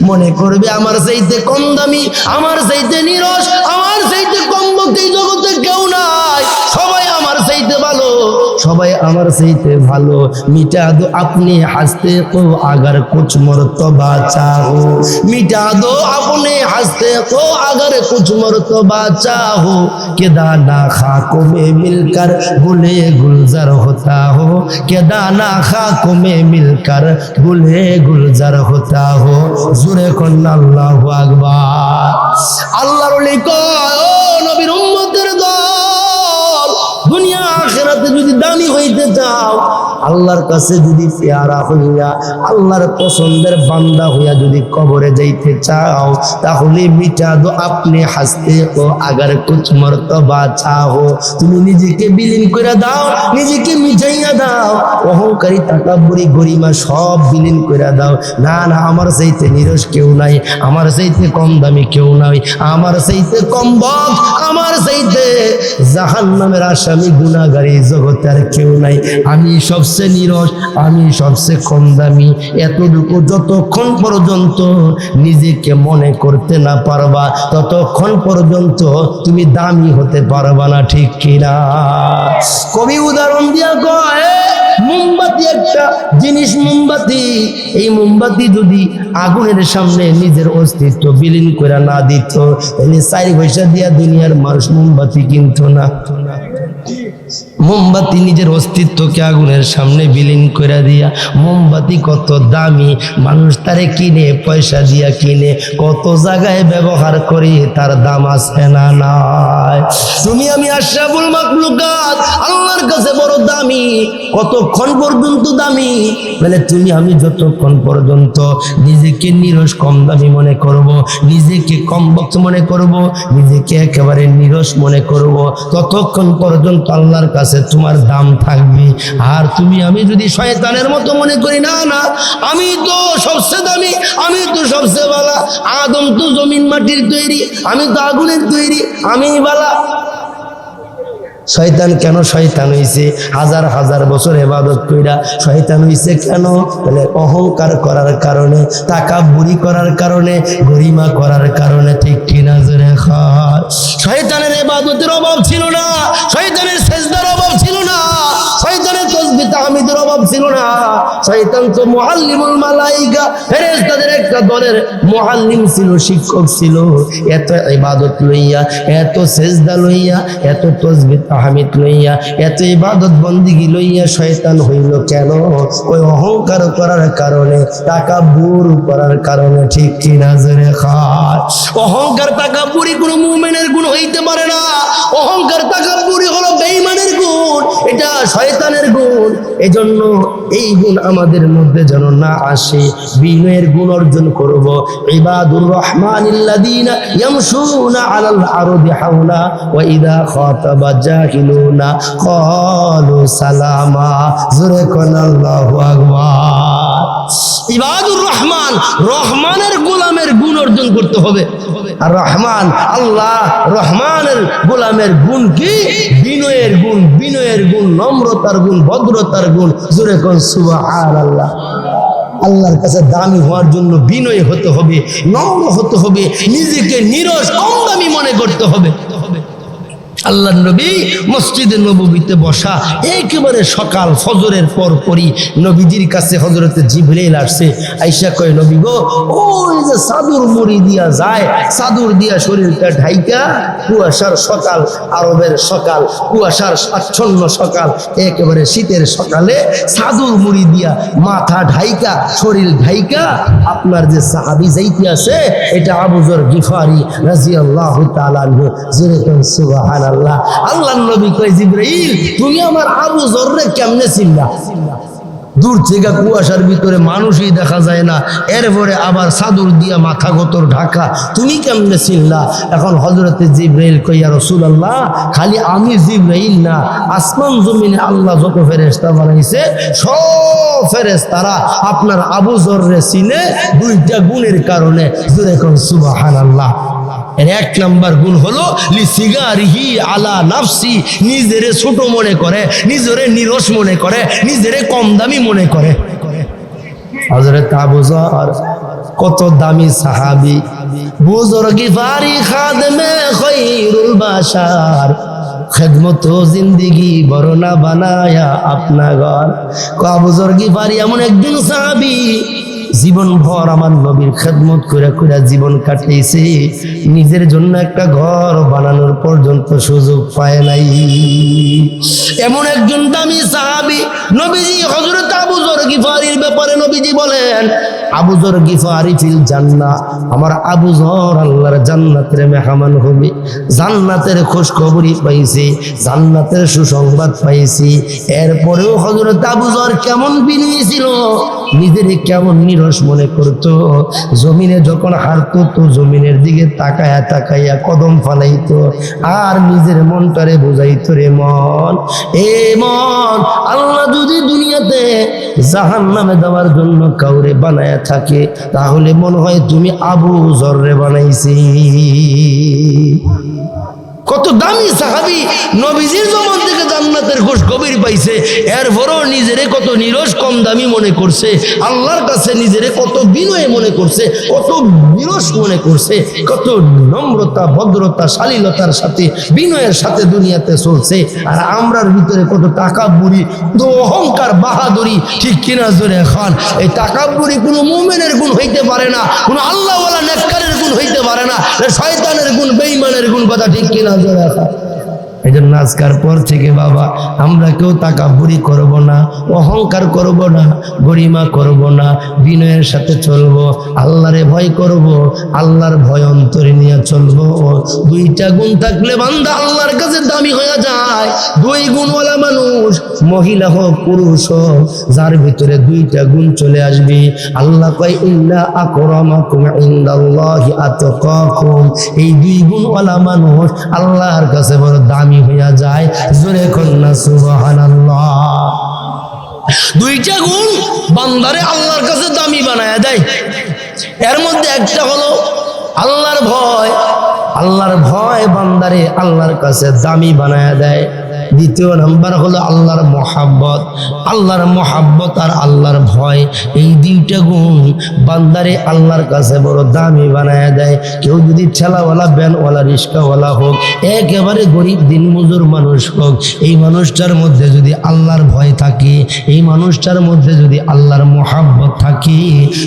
মনে করবে আমার চাইতে কম দামি, আমার চাইতে নিরস, আমার চাইতে কম বক্তি জগতে কেউ নাই, সবাই আমার চাইতে ভালো, সবাই আমার চাইতে ভালো। মিটা দো আপনি হাসতে কো আগার কুছ মর্তবা চাহো, মিটা দো আপনি হাসতে কো আগার कुछ मर्तबा चाहो के दाना खाकों में मिलकर गुले गुलजार होता हो, के दाना खाकों में मिलकर गुले गुलजार होता हो। जुरे कन्ना अल्लाहु আকবার। আল্লাহর ওলি কয়, ও নবীর উম্মতের দল, দুনিয়া আখিরাতে যদি দামি হইতে চাও, আল্লাহর কাছে যদি পেয়ারা হইয়া আল্লাহর পছন্দের বান্দা হইয়া যদি কবরে যাইতে চাও, তাহলে মিটা দো আপনি হাসতে ও আগার কুছ মর্তবা চাও, তুমি নিজেকে বিলীন করে দাও, নিজেকে মিটাইয়া দাও, অহংকারী তাকাব্বুরি গরিমা সব বিলীন করে দাও। না না, আমার চাইতে নিরস কেউ নাই, আমার চাইতে কম দামি কেউ নাই, আমার চাইতে কম বক, আমার চাইতে জাহান্নামের আসামি গুনাহগারী জগতে আর কেউ নাই, আমি সবচেয়ে নিরস, আমি সবচেয়ে কম দামি। এতটুকু যতক্ষণ পর্যন্ত নিজেকে মনে করতে না পারবা, ততক্ষণ পর্যন্ত তুমি দামি হতে পারবা না, ঠিক কিনা? কবি উদাহরণ দিয়া কয়, মোমবাতি একটা জিনিস, মোমবাতি, এই মোমবাতি যদি আগুনের সামনে নিজের অস্তিত্ব বিলীন করে না দিত, তাহলে 4 পয়সা দিয়া দুনিয়ার মানুষ মোমবাতি কিনতো না। মোমবাতি নিজের অস্তিত্বকে আগুনের সামনে বিলীন করে দিয়া, মোমবাতি কত দামি, মানুষ তারে কিনে, পয়সা দিয়া কিনে, কত জায়গায় ব্যবহার করি, তার দাম আছে না নাই? তুমি আমি আশরাফুল মাখলুকাত, আল্লাহর কাছে বড় দামি। কতক্ষণ পর্যন্ত দামি? মানে তুমি আমি যতক্ষণ পর্যন্ত নিজেকে নিরস কম দামি মনে করব, নিজেকে কম বক্ত মনে করব, নিজেকে একেবারে নিরস মনে করব, ততক্ষণ পর্যন্ত আল্লাহর কাছে তোমার দাম থাকবে। আর তুমি আমি যদি শয়তানের মতো মনে করি, না না আমি তো সবচেয়ে দামি, আমি তো সবচেয়ে ভালো, আদম তো জমিন মাটির তৈরি, আমি তো আগুনের তৈরি, আমি ভালো। শয়তান কেন শয়তান হইছে? হাজার হাজার বছর ইবাদত কইরা শয়তান হইছে কেন? বলে অহংকার করার কারণে, তাকাব্বুরি করার কারণে, গরিমা করার কারণে, ঠিক কিনা? জোরে খায়। শয়তানের ইবাদতের অভাব ছিল না, শয়তানের সিজদার অভাব ছিল না, শয়তানের তাসবিহ তাহমিদের অভাব ছিল না। শয়তান তো মুআল্লিমুল মালায়েকা, ফেরেশতাদের একটা দলের মুআল্লিম ছিল, শিক্ষক ছিল। এত ইবাদত লইয়া, এত সিজদা লইয়া, এত তাসবিহ তাহমিদ লইয়া, এত ইবাদত বন্দেগী লইয়া শয়তান হইল কেন? ওই অহংকার করার কারণে, তাকাব্বুর করার কারণে, ঠিক কিনা? জোরে খায়। অহংকার তাকাব্বুরি কোনো মুমিনের গুণ হইতে পারে না। অহংকার তাকাব্বুরি হলো বেঈমানের গুণ, এটা শয়তানের গুণ। এজন্য এই গুণ আমাদের মধ্যে যেন না আসে, বিনয়ের গুণ অর্জন করব। ইবাদুর রহমানিল্লাযীনা ইয়ামশুনা আলাল আরদি হাওলা ওয়া ইযা খাতাবা জাহিলুনা ক্বালু সালামা। জোরে কোন আল্লাহু আকবার। ইবাদুর রহমান, রহমানের গোলামের গুণ অর্জন করতে হবে। আর রহমান আল্লাহ, রহমানের গোলামের গুণ কি? বিনয়ের গুণ, বিনয়ের গুণ, নম্রতার গুণ, ভদ্রতার গুণ। জোরে কোন সুবহানাল্লাহ। আল্লাহর কাছে দামি হওয়ার জন্য বিনয় হতে হবে, নম্র হতে হবে, নিজেকে নিরস কম দামি মনে করতে হবে। আল্লাহ নবী মসজিদে নববীতে বসা, একেবারে সকাল ফজরের পর পরই নবীজির কাছে হযরতে জিবরাইল আসছে। আয়েশা কয়, নবী গো, ওই যে চাদর মুড়ি দিয়া যায়, চাদর দিয়া শরীরটা ঢাইকা, কুয়াশার সকাল, আরবের সকাল, কুয়াশার আচ্ছন্ন সকাল, একেবারে শীতের সকালে চাদর মুড়ি দিয়া মাথা ঢাইকা, শরীর ঢাইকা আপনার যে সাহাবী যাইতে আছে, এটা আবু যর গিফারি রাদিয়াল্লাহু তাআলা আনহু। যেরকম সুবহানাল্লাহ। আল্লাহর নবী কয়, জিবরাইল তুমি আমার আবু যররে কেমনে চিনলা? দূর থেকে কুয়াশার ভিতরে মানুষই দেখা যায় না, এরপরে আবার চাদর দিয়া মাথা গতর ঢাকা, তুমি কেমনে চিনলা? এখন হযরতে জিবরাইল কয়, ইয়া রাসূলুল্লাহ, খালি আমি জিবরাইল না, আসমান জমিনে আল্লাহ যত ফেরেশতা বানাইছে সব ফেরেশতারা আপনার আবু যররে চিনে দুইটা গুণের কারণে। যেরকম সুবহানাল্লাহ। এর এক নাম্বার গুণ হলো লিসিগারিহি আলা নাফসি, নিজেরে ছোট মনে করে, নিজেরে নিরস মনে করে, নিজেরে কম দামি মনে করে। হযরত আবু যর কত দামি সাহাবী, বুজুর্গ গিফারি খাদেমে খৈরুল বাশার, খেদমত জিন্দেগি বরনা বানায়া আপনা ঘর। আবু যর গিফারি এমন একজন সাহাবী, জীবন ভর আমার নবীর খেদমত করে করে জীবন কাটিয়েছে, নিজের জন্য একটা ঘর বানানোর পর্যন্ত সুযোগ পায় নাই। এমন একজন দামি সাহাবী নবীজি হযরত আবু যর গিফারির ব্যাপারে নবীজি বলেন, আবু যর গিফারি ফিল জান্নাহ, আমার আবু যর আল্লাহর জান্নাতের মেহমান হবে। জান্নাতের খোঁজখবরই পাইছি, জান্নাতের সুসংবাদ পাইছি। এরপরেও হযরত আবু যর কেমন বিনয়ী ছিল, নিজের কেমন নিরস মনে করতো। জমিনে যখন হারতো তো জমিনের দিকে তাকায়া তাকাইয়া কদম ফালাইতো, আর নিজের মনটারে বুঝাইতো, রে মন, এ মন, আল্লাহ যদি দুনিয়াতে জাহান্নামে দেওয়ার জন্য কাউরে বানায়া থাকে, তাহলে মনে হয় তুমি আবু যররে বানাইছি। কত দামি সাহাবী, নবীজির জমান থেকে জান্নাতের খোঁজখবর পাইছে, এরপরও নিজেরে কত নিরস কম দামি মনে করছে, আল্লাহর কাছে নিজেরে কত বিনয় মনে করছে, কত বিরস মনে করছে, কত নম্রতা, ভদ্রতা, শালীনতার সাথে, বিনয়ের সাথে দুনিয়াতে চলছে। আর আমরার ভিতরে কত তাকাব্বুরি, কত অহংকার, বাহাদুরি, ঠিক কিনা জোরে খান? এই তাকাব্বুরি কোনো মুমিনের গুণ হইতে পারে না, কোনো আল্লাহওয়ালা নেককারের গুণ হইতে পারে না, শয়তানের গুণ, বেঈমানের গুণ, কথা ঠিক কিনা জোরে খান? এই জন্য আজকার পর থেকে বাবা আমরা কেউ তাকাব্বুরি করব না, অহংকার করব না, গরিমা করব না, বিনয়ের সাথে চলবো, আল্লাহরে ভয় করব, আল্লাহর ভয় অন্তরে নিয়ে চলবো। দুইটা গুণ থাকলে বান্দা আল্লাহর কাছে দামি হয়ে যায়। দুই গুণওয়ালা মানুষ, মহিলা হোক পুরুষ হোক, যার ভিতরে দুইটা গুণ চলে আসবে, আল্লাহ কয় ইন্না আকরামাকুম ইনদাল্লাহি আতকাকুম, এই দুই গুণওয়ালা মানুষ আল্লাহর কাছে বড় দামি হইয়া যায়। জোরে কন্যা সুবহানাল্লাহ। দুইটা গুণ বান্দারে আল্লাহর কাছে দামি বানায়া দেয়। এর মধ্যে একটা হলো আল্লাহর ভয়। আল্লাহর ভয় বান্দারে আল্লাহর কাছে দামি বানায়া দেয়। দ্বিতীয় নাম্বার হলো আল্লাহর মহাব্বত। আল্লাহর মহাব্বত আর আল্লাহর ভয়, এই দুইটা গুণ বান্দারে আল্লাহর কাছে বড় দামি বানায় দেয়। কেউ যদি ঠেলাওয়ালা, ভ্যানওয়ালা, রিস্কাওয়ালা হোক, একেবারে গরিব দিনমজুর মানুষ হোক, এই মানুষটার মধ্যে যদি আল্লাহর ভয় থাকে, এই মানুষটার মধ্যে যদি আল্লাহর মহাব্বত থাকে,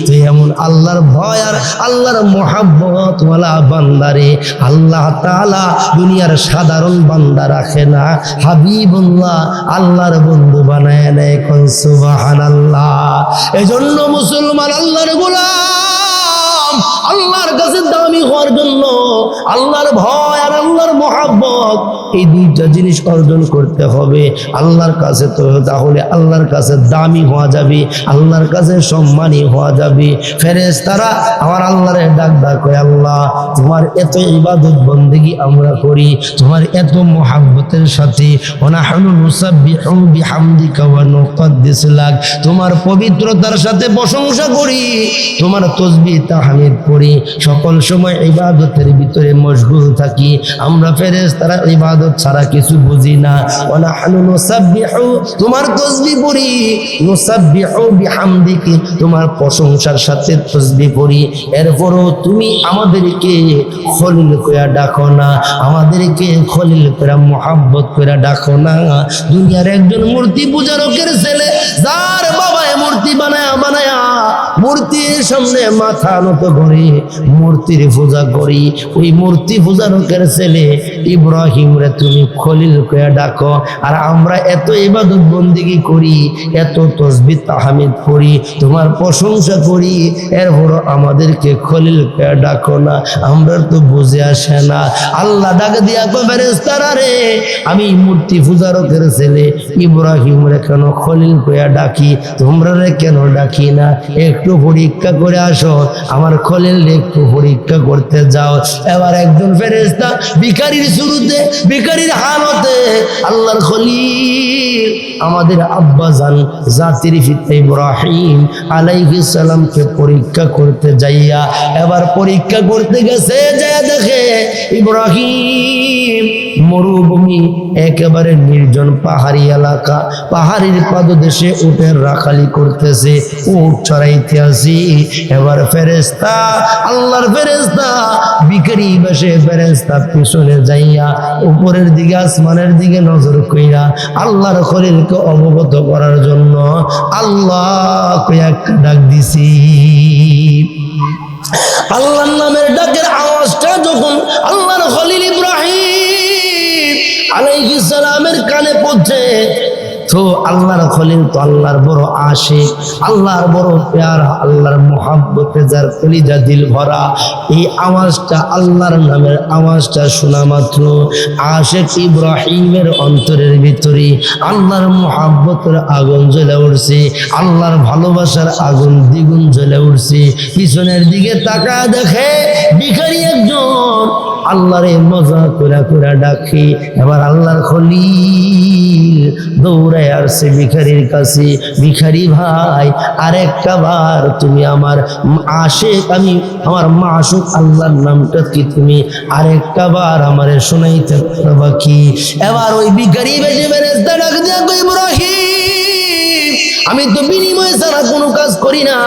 তো এমন আল্লাহর ভয় আর আল্লাহর মহাব্বত ওয়ালা বান্দারে আল্লাহ তাআলা দুনিয়ার সাধারণ বান্দা রাখে না, হাবিবুল্লাহ আল্লাহর বন্ধু বানায় নেয়। কোন সুবহানাল্লাহ। এজন্য মুসলমান আল্লাহর গোলাম, আল্লাহর কাছে দামি হওয়ার জন্য আল্লাহর ভয় আর আল্লাহর মহাব্বত, এই দুইটা জিনিস অর্জন করতে হবে আল্লাহর কাছে। তো তাহলে আল্লাহর কাছে দামি হওয়া যাবে, আল্লাহর কাছে সম্মানী হওয়া যাবে। ফেরেশতারা আমার আল্লাহরে ডাক কয়, আল্লাহ তোমার এত ইবাদত বন্দেগী আমরা করি, তোমার এত মহাব্বতের সাথে, ওয়ানাহনু নুসাব্বিহু বিহামদিকা ওয়া নুকদ্দিসু লাক, তোমার পবিত্রতার সাথে প্রশংসা করি, তোমার তাসবিহ তাহমিদ পড়ি, সকল সময় ইবাদতের ভিতরে মশগুল থাকি। আমরা ফেরেশতারা ইবাদত ছাড়া কিছু বুঝি না। ওয়া নাহনু নুসাব্বিহু, তোমার তাসবিহ পড়ি, নুসাব্বিহু বিহামদিকি, তোমার প্রশংসার সাথে তাসবিহ পড়ি। এরপরও তুমি আমাদেরকে খলিল কইয়া ডাকো না, আমাদেরকে খলিল কইরা মুহাব্বত কইরা ডাকো না। দুনিয়ার একজন মূর্তি পূজারকের ছেলে, যার বাবায় মূর্তি বানায়া বানায়া মূর্তির সামনে মাথা নত করে মূর্তির পূজা করি, ওই মূর্তি পূজারকের ছেলে ইব্রাহিম রে তুমি খলিল কইয়া ডাকো। আর আমরা এত ইবাদত বন্দেগী করি, এত তাসবিহ তাহমিদ করি, তোমার প্রশংসা করি, এরপর আমাদেরকে খলিল কইয়া ডাকো না। আমরা তো বুঝে আসে না। আল্লাহ ডাক দিয়া কয়, ফেরেশতারা রে, আমি মূর্তি পূজারকের ছেলে ইব্রাহিম রে কেন খলিল কইয়া ডাকি, তোমরা রে কেন ডাকি না? একটু পরীক্ষা করে আসো, আমার খলিল একটু পরীক্ষা করতে যাও। এবার একজন ফেরেশতা ভিখারির শুরুতে, ভিখারির হালতে আল্লাহর খলিল আমাদের আব্বাজান জাতির পিতা ইব্রাহিম আলাইহিস সালামকে পরীক্ষা করতে যাইয়া, এবার পরীক্ষা করতে গেছে, যায় দেখে ইব্রাহিম মরুভূমি, একেবারে নির্জন পাহাড়ি এলাকা, পাহাড়ির পাদদেশে উটের রাখালি করতেছে, উট চড়াইতে আসি। এবার ফেরেশতা, আল্লাহর ফেরেশতা ভিখারি বেশে ফেরেশতা পিছনে যাইয়া উপরের দিকে আসমানের দিকে নজর কইরা আল্লাহর খলিলকে অবগত করার জন্য আল্লাহ কইয়া একটা ডাক দিছি। আল্লাহর নামের ডাকের আওয়াজটা যখন আল্লাহর খলিল ইব্রাহিম আলাইহিস সালামের কানে পৌঁছে, তো আল্লাহর খলিল তো আল্লাহর বড় আশিক, আল্লাহর বড় প্যারা, আল্লাহর মুহাব্বতে যার কলিজা দিল ভরা। এই আওয়াজটা, আল্লাহর নামের আওয়াজটা শোনা মাত্র আশিক ইব্রাহিমের অন্তরের ভিতরে আল্লাহর মুহাব্বতের আগুন জ্বলে উঠছে, আল্লাহর ভালোবাসার আগুন দ্বিগুণ জ্বলে উঠছে। পিছনের দিকে তাকায় দেখে ভিখারি একজন আল্লাহরে মজা করে করে ডাকে। এবার আল্লাহর খলিল দৌড়ায় আসছে ভিখারির কাছে, ভিখারি ভাই, আরেকটা বার তুমি আমার আশিক, আমি আমার মাশুক আল্লাহর নামটা কি তুমি আরেকটা বার আমারে শোনাইতে পারবা কি? এবার ওই ভিখারি বেশি ফেরেশতা ডাক দিয়া কই, ইব্রাহিম, আমি তো বিনিময় ছাড়া কোনো কাজ করি না,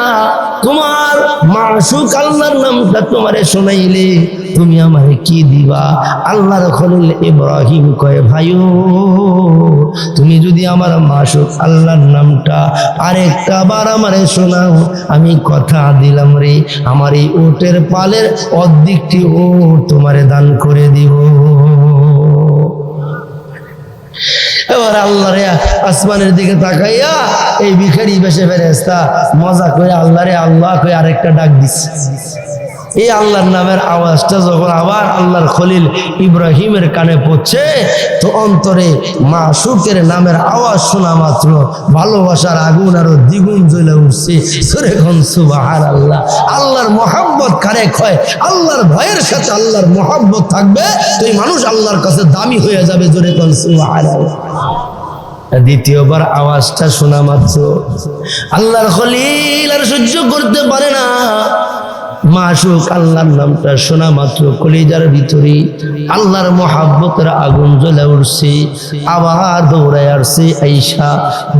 তোমার মাশুক আল্লাহর নামটা তোমারে শোনাইলে তুমি আমারে কি দিবা? আল্লাহর খলিল ইব্রাহিম কয়, ভাইও, তুমি যদি আমার মাশুক আল্লাহর নামটা আরেকটা বার আমারে শোনাও, আমি কথা দিলাম রে, আমার এই উটের পালের অর্ধেকটি ও তোমারে দান করে দিব। এবার আল্লাহ রে আসমানের দিকে তাকাইয়া এই ভিখারি বেশে ফেরেশতা মজা করে আল্লাহ রে আল্লাহ কই আরেকটা ডাক দিচ্ছে। এই আল্লাহর নামের আওয়াজটা যখন আবার আল্লাহর খলিল ইব্রাহিমের কানে পড়ছে, তো অন্তরে মাশুকের নামের আওয়াজ শোনা মাত্র ভালোবাসার আগুন আরো দ্বিগুণ জ্বলে উঠছে। সূরা সুবহানাল্লাহ। আল্লাহর মহব্বত কারে হয়? আল্লাহর ভয়ের সাথে আল্লাহর মহব্বত থাকবে, তো এই মানুষ আল্লাহর কাছে দামি হয়ে যাবে। জোরে কোন সুবহানাল্লাহ। দ্বিতীয়বার আওয়াজটা শোনা মাত্র আল্লাহর খলিল আর সহ্য করতে পারে না, মাশুক আল্লাহর নামটা শোনা মাত্র কলিজার ভিতরে আল্লাহর মহাব্বতের আগুন জ্বলে উঠছে। আবার দৌড়ায় আসছে, আইসা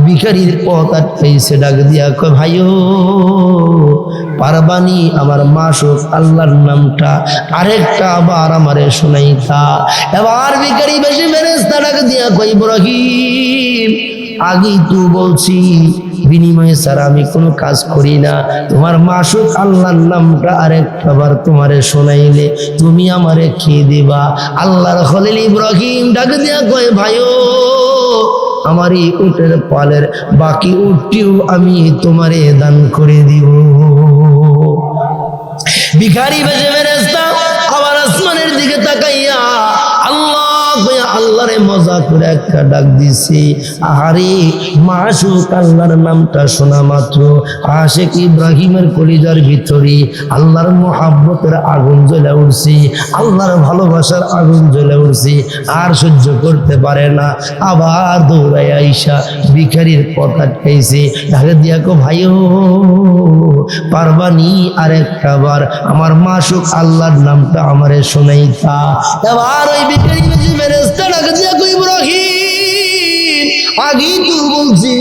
ভিখারির পথ আটকাইছে, ডাক দিয়া কয়, ভাইও, পারবানি আমার মাশুক আল্লাহর নামটা আরেকটা আবার আমারে শোনাইতা? এবার ভিখারি বেশি ফেরেশতা ডাক দিয়া কয়, ইব্রাহিম, আগেই তো বলছি বিনিময়ে ছাড়া আমি কোনো কাজ করি না, তোমার মাশুক আল্লাহর নামটা আরেকটা বার তোমারে শোনাইলে তুমি আমারে খেয়ে দিবা। আল্লাহর খলিল ইব্রাহিম ডাক দিয়া কয়, ভাইও, আমার এই উটের পালের বাকি উটটিও আমি তোমারে দান করে দিব। ভিখারি বেশে ফেরেশতা আবার আসমানের দিকে তাকাইয়া আল্লাহ আল্লাহরে মজা করে একটা ডাক দিছি, আহারে মাশউক আল্লাহর নামটা শোনা মাত্র আশিক ইব্রাহিমের কলিজার ভিতরে আল্লাহর মোহাব্বতের আগুন জ্বলে উঠছে, আল্লাহর ভালোবাসার আগুন জ্বলে উঠছে, আর সহ্য করতে পারে না। আবার দৌড়ায় আইসা ভিখারির পথ আটকাইছে, ঢাকে দিয়া কো ভাইও পারবানি আরেকটা বার আমার মাশউক আল্লাহর নামটা আমারে শোনাইতা। এবার ওই ভিখারি বেশি ফেরেশতা ঢাকে দিয়া কো ইব্রাহিম আগেই তো বলছি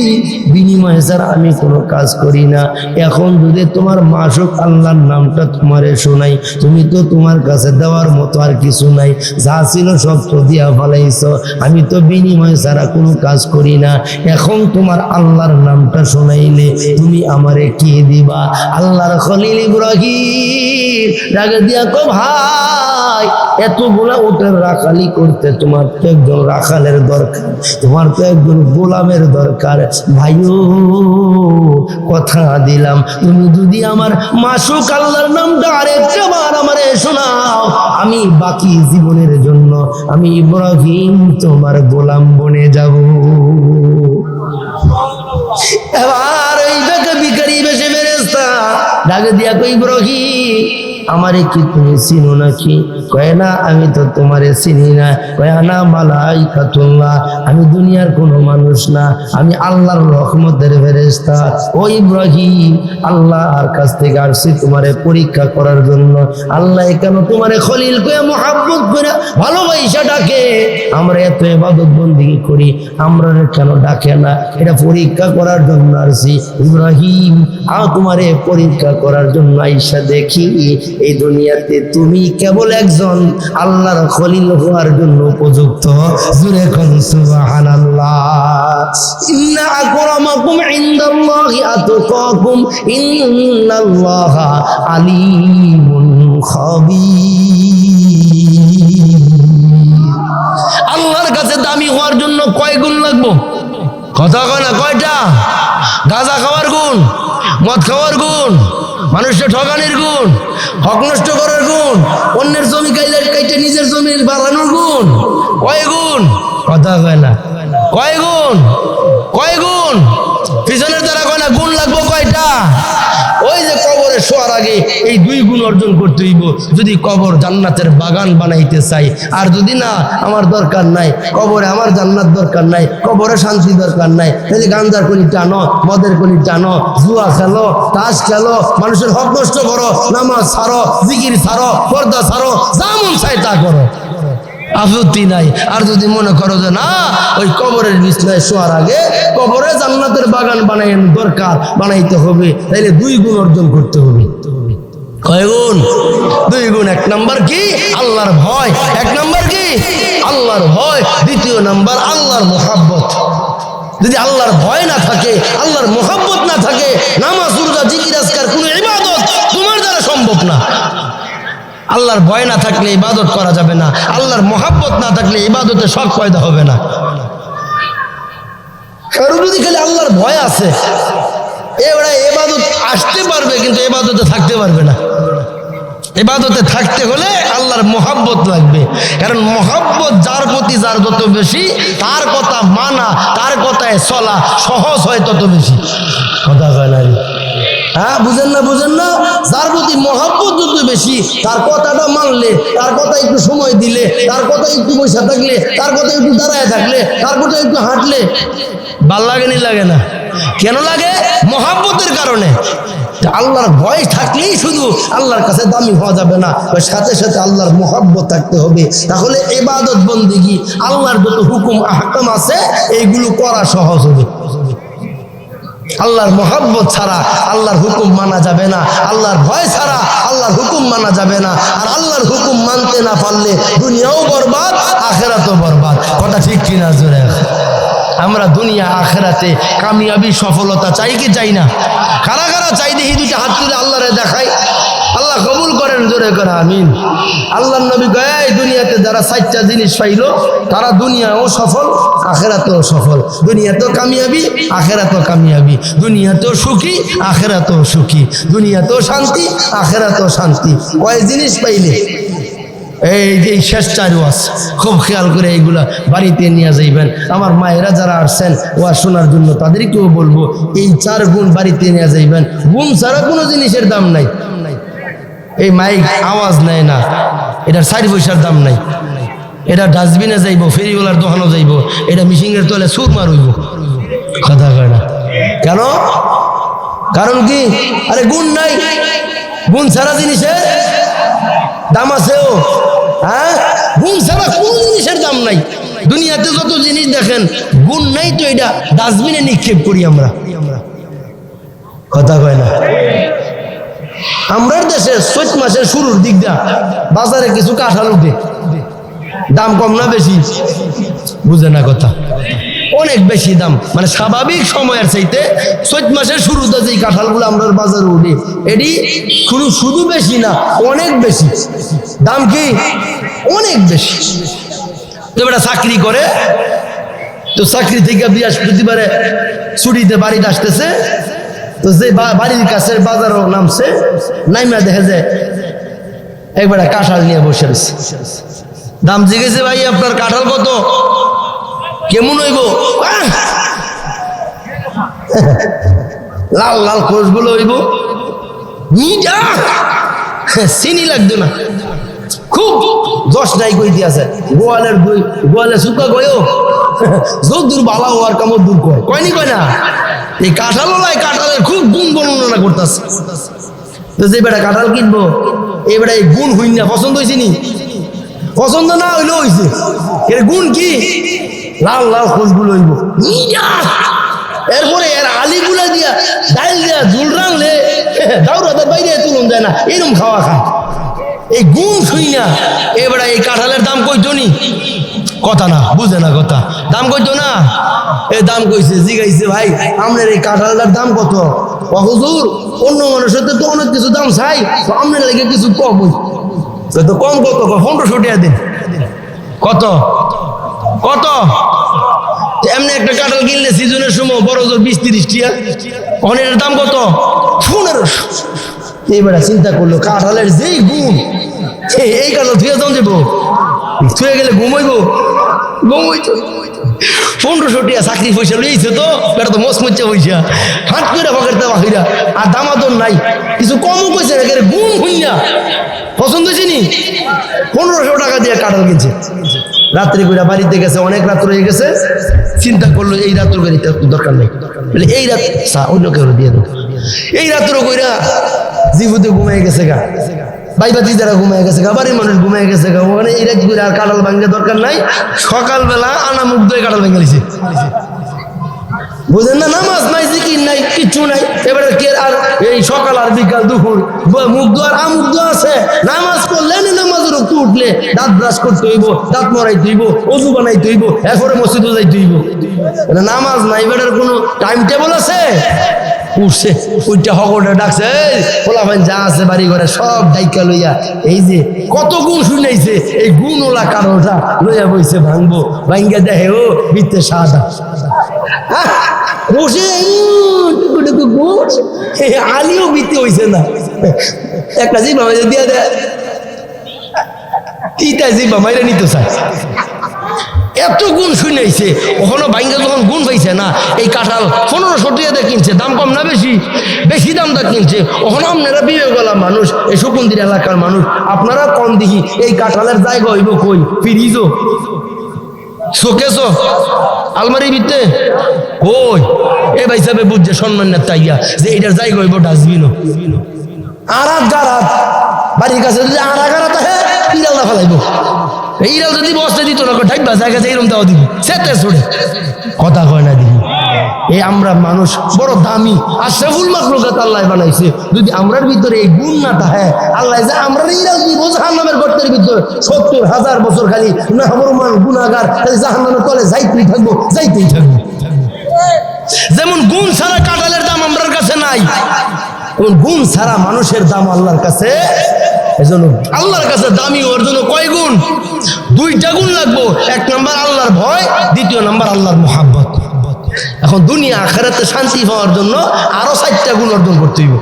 বিনিময়ে স্যার আমি কোনো কাজ করি না, এখন যদি তোমার মাশউক আল্লাহর নামটা তোমারে শোনাই, তুমি তো তোমার কাছে দেওয়ার মতো আর কিছু নাই, যা ছিল সব তো দিয়া ফেলাইছো, আমি তো বিনিময়ে ছাড়া কোনো কাজ করি না, এখন তোমার আল্লাহর নামটা শোনাইলে তুমি আমারে কি দিবা? আল্লাহর খলিল ইব্রাহিম ডাকে দিয়া কো ভাই এতগুলা উটের রাখালি করতে তোমার তো একজন রাখালের দরকার, তোমার তো একজন গোলামের দরকার। ভাইও কথা দিলাম তুমি যদি আমার মাশউক আল্লাহর নামটা আরেকটা বার আমারে শোনাও, আমি বাকি জীবনের জন্য আমি ইব্রাহিম তোমার গোলাম বনে যাব। এবার এই ভিখারি বেশে ফেরেশতা ডাকে দিয়া কই ইব্রাহিম আমারে কি তুমি চিনো নাকি? কয় না আমি তো তোমারে চিনি না। কয় না মালাইকাতুল্লাহ, আমি দুনিয়ার কোনো মানুষ না, আমি আল্লাহর রহমতের ফেরেশতা। ও ইব্রাহিম আল্লাহর কাছ থেকে আসছি তোমারে পরীক্ষা করার জন্য। আল্লাহ কেন তোমারে খলিল কয়ে মোহাব্বত করে ভালোবাসা ডাকে? আমরা এত ইবাদত বন্দেগী করি, আমরা কেন ডাকে না? এটা পরীক্ষা করার জন্য আসছি ইব্রাহিম, তোমারে পরীক্ষা করার জন্য আইসা দেখি এই দুনিয়াতে তুমি কেবল একজন আল্লাহর খলিল হওয়ার জন্য উপযুক্ত। জোরে কোন সুবহানাল্লাহ। ইন্না আকরামাকুম ইনদাল্লাহি আতকাকুম ইন্নাল্লাহা আলিমুন খাবীর। আল্লাহর কাছে দামি হওয়ার জন্য কয় গুণ লাগবো? কথা কয় না কয়টা? গাঁজা খাওয়ার গুণ, মদ খাওয়ার গুণ, মানুষকে ঠকানির গুণ, হক নষ্ট করার গুণ, অন্যের জমি কাইটে নিজের জমি বাড়ানোর গুণ। কয় গুণ? কথা কয় না কয় গুণ? কয় গুণ? পিছনের দ্বারা কয় না গুণ লাগবো কয়টা? ওই যে কবরে শোয়ার আগে এই দুই গুণ অর্জন করতে হইব যদি কবর জান্নাতের বাগান বানাইতে চাই। আর যদি না আমার দরকার নাই, কবরে আমার জান্নাত দরকার নাই, কবরে শান্তি দরকার নাই, তাহলে গাঞ্জার কলি টানো, মদের কলি টানো, জুয়া খেলো, তাস খেলো, মানুষের হক নষ্ট করো, নামাজ ছাড়ো, জিকির ছাড়ো, পর্দা ছাড়ো, যা মন চাই তা করো, আপত্তি নাই। আর যদি মনে করো যে না ওই কবরের বিছনায় শোয়ার আগে কবরে জান্নাতের বাগান বানাইতে হবে, তাইলে দুই গুণ অর্জন করতে হবে। কয় গুণ? দুই গুণ। এক নাম্বার কি? আল্লাহর ভয়। এক নাম্বার কি? আল্লাহর ভয়। দ্বিতীয় নাম্বার আল্লাহর মোহাব্বত। যদি আল্লাহর ভয় না থাকে, আল্লাহর মোহাব্বত না থাকে, নামাজ রোজা জিকির আজকার কোনো ইবাদত তোমার দ্বারা সম্ভব না। আল্লাহর ভয় না থাকলে ইবাদত করা যাবে না, আল্লাহর মোহাব্বত না থাকলে ইবাদতে শখ পয়দা হবে না। কারো যদি খালি আল্লাহর ভয় আছে, এবারে ইবাদত আসতে পারবে কিন্তু ইবাদতে থাকতে পারবে না। ইবাদতে থাকতে হলে আল্লাহর মোহাব্বত লাগবে, কারণ মোহাব্বত যার প্রতি যার যত বেশি, তার কথা মানা, তার কথায় চলা সহজ হয় তত বেশি। কথা কয় না? হ্যাঁ, বুঝেন না? বুঝেন না? যার প্রতি মহাব্বত যত বেশি, তার কথাটা মানলে, তার কথা একটু সময় দিলে, তার কথা একটু বসে থাকলে, তার কথা একটু দাঁড়ায় থাকলে, তার কথা একটু হাঁটলে ভাল লাগে নি? লাগে না? কেন লাগে? মহাব্বতের কারণে। আল্লাহর ভয় থাকলেই শুধু আল্লাহর কাছে দামি হওয়া যাবে না, সাথে সাথে আল্লাহর মহাব্বত থাকতে হবে। তাহলে ইবাদত বন্দেগী, আল্লাহর যত হুকুম আহকাম আছে এইগুলো করা সহজ হবে। আল্লাহর মোহাব্বত ছাড়া আল্লাহর হুকুম মানা যাবে না, আল্লাহর ভয় ছাড়া আল্লাহর হুকুম মানা যাবে না। আর আল্লাহর হুকুম মানতে না পারলে দুনিয়াও বরবাদ, আখেরাতও বরবাদ। কথা ঠিক কিনা? জোরে। আমরা দুনিয়া আখেরাতে কামিয়াবি সফলতা চাই কি চাই না? কারা কারা চাই দেখি দুইটা হাত তুলে আল্লাহরে দেখাই। আল্লাহ কবুল করেন, জোরে করে আমিন। আল্লাহর নবী কয় এই দুনিয়াতে যারা 4টা জিনিস পাইলো তারা দুনিয়াও সফল, আখেরাতেও সফল। দুনিয়াতেও কামিয়াবি, আখেরাতেও কামিয়াবি। দুনিয়াতেও সুখী, আখেরাতেও সুখী। দুনিয়াতেও শান্তি, আখেরাতেও শান্তি। কয় জিনিস পাইলে? এই যে শেষ 4 ওয়াজ খুব খেয়াল করে এইগুলা বাড়িতে নিয়ে যাইবেন। আমার মায়েরা যারা আসছেন ওয়াজ শোনার জন্য তাদেরকেও বলবো এই 4 গুণ বাড়িতে নিয়ে যাইবেন। গুণ ছাড়া কোনো জিনিসের দাম নাই। এই মাইক আওয়াজ নেয় না, এটার 4 পয়সার দাম নাই। এটা ডাস্টবিনে যাইব, ফেরিওয়ালার দোকানে যাইব, এটা মিশিংয়ের তলে সুর মারইব। কথা কয় না কেন? কারণ কি? আরে গুণ নাই। গুণ ছাড়া জিনিসের দাম আছেও। হ্যাঁ, গুণ ছাড়া কোন জিনিসের দাম নাই। দুনিয়াতে যত জিনিস দেখেন গুণ নাই তো এটা ডাস্টবিনে নিক্ষেপ করি আমরা। কথা কয় না? আমরার দেশে চৈত মাসের শুরুর দিক দা বাজারে কিছু কাঁঠাল উঠে, দাম কম না বেশি? বুঝে না কথা? অনেক বেশি দাম, মানে স্বাভাবিক সময়ের চাইতে চৈত মাসের শুরুতে যে কাঁঠালগুলো আমরা বাজারে উঠি এটি শুধু বেশি না, অনেক বেশি দাম। কি অনেক বেশি? তো এটা চাকরি করে, তো চাকরি থেকে বৃহস্পতিবারে ছুটিতে বাড়িতে আসতেছে, তো যে বাড়ির কাছের বাজারও নামছে, নাইমা দেখে যে একবারে কাঁঠাল নিয়ে বসে রয়েছে। দাম জিজ্ঞেসে, ভাই আপনার কাঁঠাল কত? কেমন হইব? লাল লাল কোষগুলো হইব, চিনি লাগতো না, খুব দশ নাই কই দিয়েছে। গোয়ালের শুকা কয়ও যদুর বালা হওয়ার কামড় দূর কয়, কয়নি কয় না? এই কাঁঠাল লাই কাঁঠালের খুব গুণ বর্ণনা করতেছে। তো যে বেটা কাঁঠাল কিনবো, এই বেটা এই গুণ হইন না, পছন্দ হয়েছে নি? পছন্দ না হইলেও হয়েছে। এর গুণ কি? লাল লাল খোঁজগুলো হইব, এরপরে এর আলিগুলা দিয়া ডাইল দিয়া ঝুল রাঙলে দাউরাদের বাইরে তুলন যায় না, এরকম খাওয়া খায়। এই গুণ শুই না এবার এই কাঁঠালের দাম কইতো নি? কথা না, বুঝে না কথা? দাম কইতো না? এই দাম কইছে, জিগাইছে ভাই আপনার এই কাঁঠালটার দাম কত? হুজুর অন্য মানুষের তো অনেক কিছু দাম চাই, আপনার লেগে কিছু কম হইছে। তো কম কত? 1500 টাকা দিন। কত কত? এমনি একটা কাঁঠাল কিনলে সিজনের সময় বড় জোর 20-30 টাকা, অনেক দাম কত? 1500। এইবারে চিন্তা করলো কাঁঠালের যেই গুণ, এই কাঁঠাল ধুয়ে যাও যাবো, ধুয়ে গেলে ঘুমাইবো, ঘুমাইতো 1500 টাকা চাকরি পয়সা লইছে, তো এটা তো মসমচ্চা পয়সা, হাত করে পকেটটা বাকিরা, আর দামাদর নাই, কিছু কমও কইছে না, গুণ হই না। পছন্দ হয়েছে নি? 1500 টাকা দিয়ে কাঁঠাল কিনছে। রাত্রি কইরা বাড়িতে গেছে, অনেক রাত্র হয়ে গেছে, চিন্তা করলো এই রাত্র গাড়িতে দরকার নেই, এই রাত অন্য কেউ দিয়ে দেবো। এই রাত্র কইরা জীবতে ঘুমাই গেছে গা, বাইবাতি যারা ঘুমাই গেছে গা, বাড়ির মানুষ ঘুমাই গেছে গা, ওখানে এই রাত করে আর কাঁঠাল ভাঙতে দরকার নাই। সকালবেলা আনা মুখ দিয়ে কাঁঠাল ভেঙে লিছে। বুঝেন না? নামাজ নাই, জিকির নাই, কিচ্ছু নাই। এবারে কে আর এই সকাল আর বিকাল দুপুর মুখ দোয়ার আমুখ দোয়া আছে। নামাজ পড়লে নামাজের রক্ত উঠলে দাঁত ব্রাশ করতে হইব, দাঁত মরাইতে হইব, অজু বানাইতে হইব, এরপরে মসজিদে যাইতে হইব। নামাজ নাই, বেটার কোনো টাইম টেবল আছে? উঠছে, ওইটা হকটা ডাকছে, ফোলাফান যা আছে বাড়ি ঘরে সব ডাইকা লইয়া, এই যে কত গুণ শুনাইছে, এই গুণ ওলা কারোটা লইয়া বইছে ভাঙবো, ভাঙ্গা দেখে ও বিত্তে সাদা বসে আলিও বিতে হইছে না। একটা জিবা দিয়া দেয়, তিতা জিবা মাইরা নিতে চায়, এত গুণ শুনাইছে। ওখানে ভাঙ্গা যখন গুণ পাইছে না, এই কাঁঠাল 1500 টাকা কিনছে, দাম কম না বেশি? বেশি দাম দা কিনছে। ওখানে আপনারা বিবেকওয়ালা মানুষ, এই শকুন্দির এলাকার মানুষ, আপনারা কম দেখি এই কাঁঠালের জায়গা হইব কই? ফ্রিজও, শোকেসো, আলমারির ভিতরে কই? এ ভাই সাহেব বুঝছে সম্মান না তাইয়া যে এটার জায়গা হইব ডাস্টবিনও। আর গারাত বাড়ির কাছে যদি আর গারাত হ্যাঁ ইরাল না ফেলাইব, এইরাও যদি বসতে দিত না ঢাইবা জায়গা এইরকম দাও দিবি, সেতে ছড়ে। কথা কয় না দিবি? এই আমরা মানুষ বড় দামি, আশরাফুল মাখলুকাত আল্লাহ বানাইছে। যদি আমরার ভিতরে এই গুণ না থাকে, আল্লাহ যে আমরা ইরাও দিব জাহান্নামের গর্তের ভিতরে 70,000 বছর খালি নাফরমান গুনাহগার খালি জাহান্নামের তলে যাইতেই থাকবো, যাইতেই থাকবো। যেমন গুণ ছাড়া কাঁঠালের দাম আমরার কাছে নাই, এমন গুণ ছাড়া মানুষের দাম আল্লাহর কাছে। এজন্য আল্লাহর কাছে দামি হওয়ার জন্য কয় গুণ? 2টা গুণ লাগবো। 1 নাম্বার আল্লাহর ভয়, 2 নাম্বার আল্লাহর মুহাব্বত। এখন দুনিয়া আখিরাতে শান্তি পাওয়ার জন্য আরো 4টা গুণ অর্জন করতে হইব।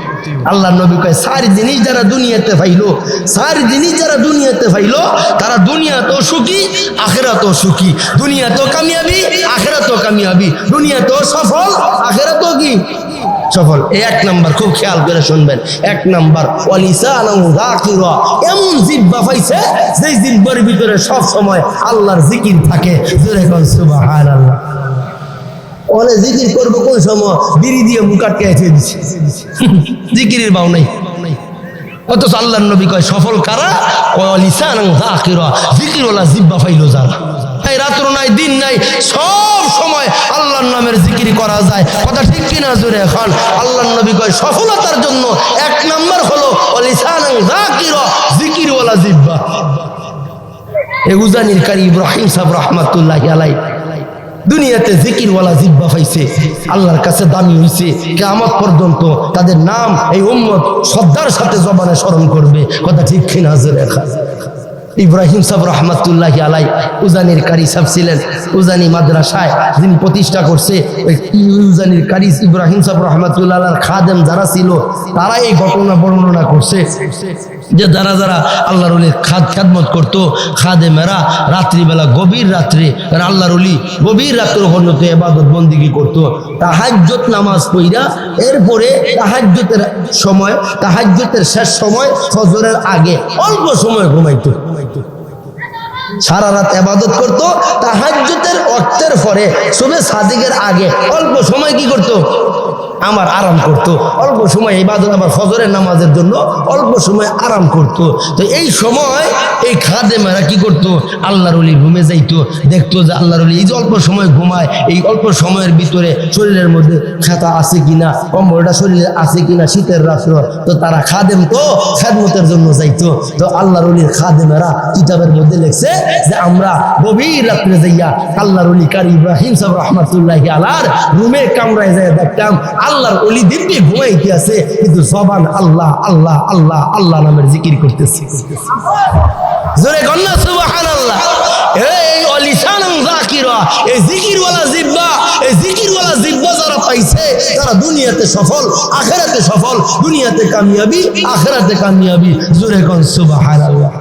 আল্লাহর নবী কয় 4 জিনিস যারা দুনিয়াতে পাইলো, 4 জিনিস যারা দুনিয়াতে পাইলো তারা দুনিয়াতেও সুখী আখিরাতেও সুখী, দুনিয়াতেও কামিয়াবি আখিরাতেও কামিয়াবি, দুনিয়াতেও সফল আখিরাতেও কি সফল। এই 1 নাম্বার, খুব খেয়াল করে শুনবেন। 1 নাম্বার, ওয়ালিসানাহু যাকিরা, এমন জিহ্বা পাইছে যে জিহ্বার ভিতরে সব সময় আল্লাহর জিকির থাকে। জোরে কোন সুবহানাল্লাহ। ওরে জিকির করবো কোন সময়? বিড়ি দিয়ে মুখ আটকে দিচ্ছে, জিকিরের বাউ নাই। অথচ আল্লাহর নবী কয় সফল কারা? ওয়ালিসানাহু যাকিরা, জিকিরওয়ালা জিহ্বা পাইলো যারা। এই রাত্র নাই দিন নাই সব সময় আল্লাহর নামের জিকির করা যায়, কথা ঠিক কিনা? জোরে এখন। আল্লাহর নবী কয় সফলতার জন্য 1 নাম্বার হলো ওয়ালিসানাহু যাকিরা, জিকিরওয়ালা জিহ্বা। এই উজানির কারি ইব্রাহিম সাহেব রহমাতুল্লাহি আলাইহি দুনিয়াতে জিকিরওয়ালা জিহ্বা পাইছে, আল্লাহর কাছে দামি হইছে। কিয়ামত পর্যন্ত তাদের নাম এই উম্মত শ্রদ্ধার সাথে জবানে স্মরণ করবে, কথা ঠিক কিনা? জোরে এখন। ইব্রাহিম সাহেব রহমাতুল্লাহি আলাইহি উজানির কারি সাহেব ছিলেন। উজানি মাদ্রাসায় যিনি প্রতিষ্ঠা করছে, ওই উজানির কারি ইব্রাহিম সাহেব রহমাতুল্লাহ আলাইহির খাদেম যারা ছিল তারা এই ঘটনা বর্ণনা করছে যে যারা যারা আল্লাহর ওলির খাদমত করতো, খাদেমেরা রাত্রিবেলা গভীর রাত্রে আল্লাহর ওলি গভীর রাত্র পর্যন্ত ইবাদত বন্দেগী করতো। তাহাজ্জুদ নামাজ পড়া এরপরে তাহাজ্জুদের সময়, তাহাজ্জুদের শেষ সময় ফজরের আগে অল্প সময় ঘুমাইতো। সারা রাত ইবাদত করতো, তাহাজ্জুদের ওয়াক্তের পরে সুবহে সাদিকের আগে অল্প সময় কি করতো? আমার আরাম করতো। অল্প সময় ইবাদত, আবার ফজরের নামাজের জন্য অল্প সময় আরাম করতো। তো এই সময় এই খাদেমেরা কি করতো? আল্লাহর ওলি ঘুমে যাইতো, দেখতো যে আল্লাহর ওলি এই যে অল্প সময় ঘুমায়, এই অল্প সময়ের ভিতরে শরীরের মধ্যে খাতা আছে কিনা, কম্বলটা শরীরে আছে কিনা, শীতের রাত্র। তো তারা খাদেম তো খেদমতের জন্য যাইতো। তো আল্লাহর ওলির খাদেমেরা কিতাবের মধ্যে লিখছে যে আমরা গভীর রাত্রে যাইয়া আল্লাহর ওলি কারি ইব্রাহিম সাহেব রহমাতুল্লাহি আলাইহির রুমে কামরায় যায় দেখতাম আল্লাহর ওলি দিব্যি ঘুমাইতে আছে, কিন্তু জবান আল্লাহ আল্লাহ আল্লাহ আল্লাহ নামের জিকির করতেছে। জোরে কন্যা সুবহানাল্লাহ। এই ওয়ালিসানাহু যাকিরা, এই জিকিরওয়ালা জিহ্বা, এই জিকিরওয়ালা জিহ্বা যারা পাইছে তারা দুনিয়াতে সফল আখিরাতে সফল, দুনিয়াতে কামিয়াবি আখিরাতে কামিয়াবি। জোরে কোন সুবহানাল্লাহ।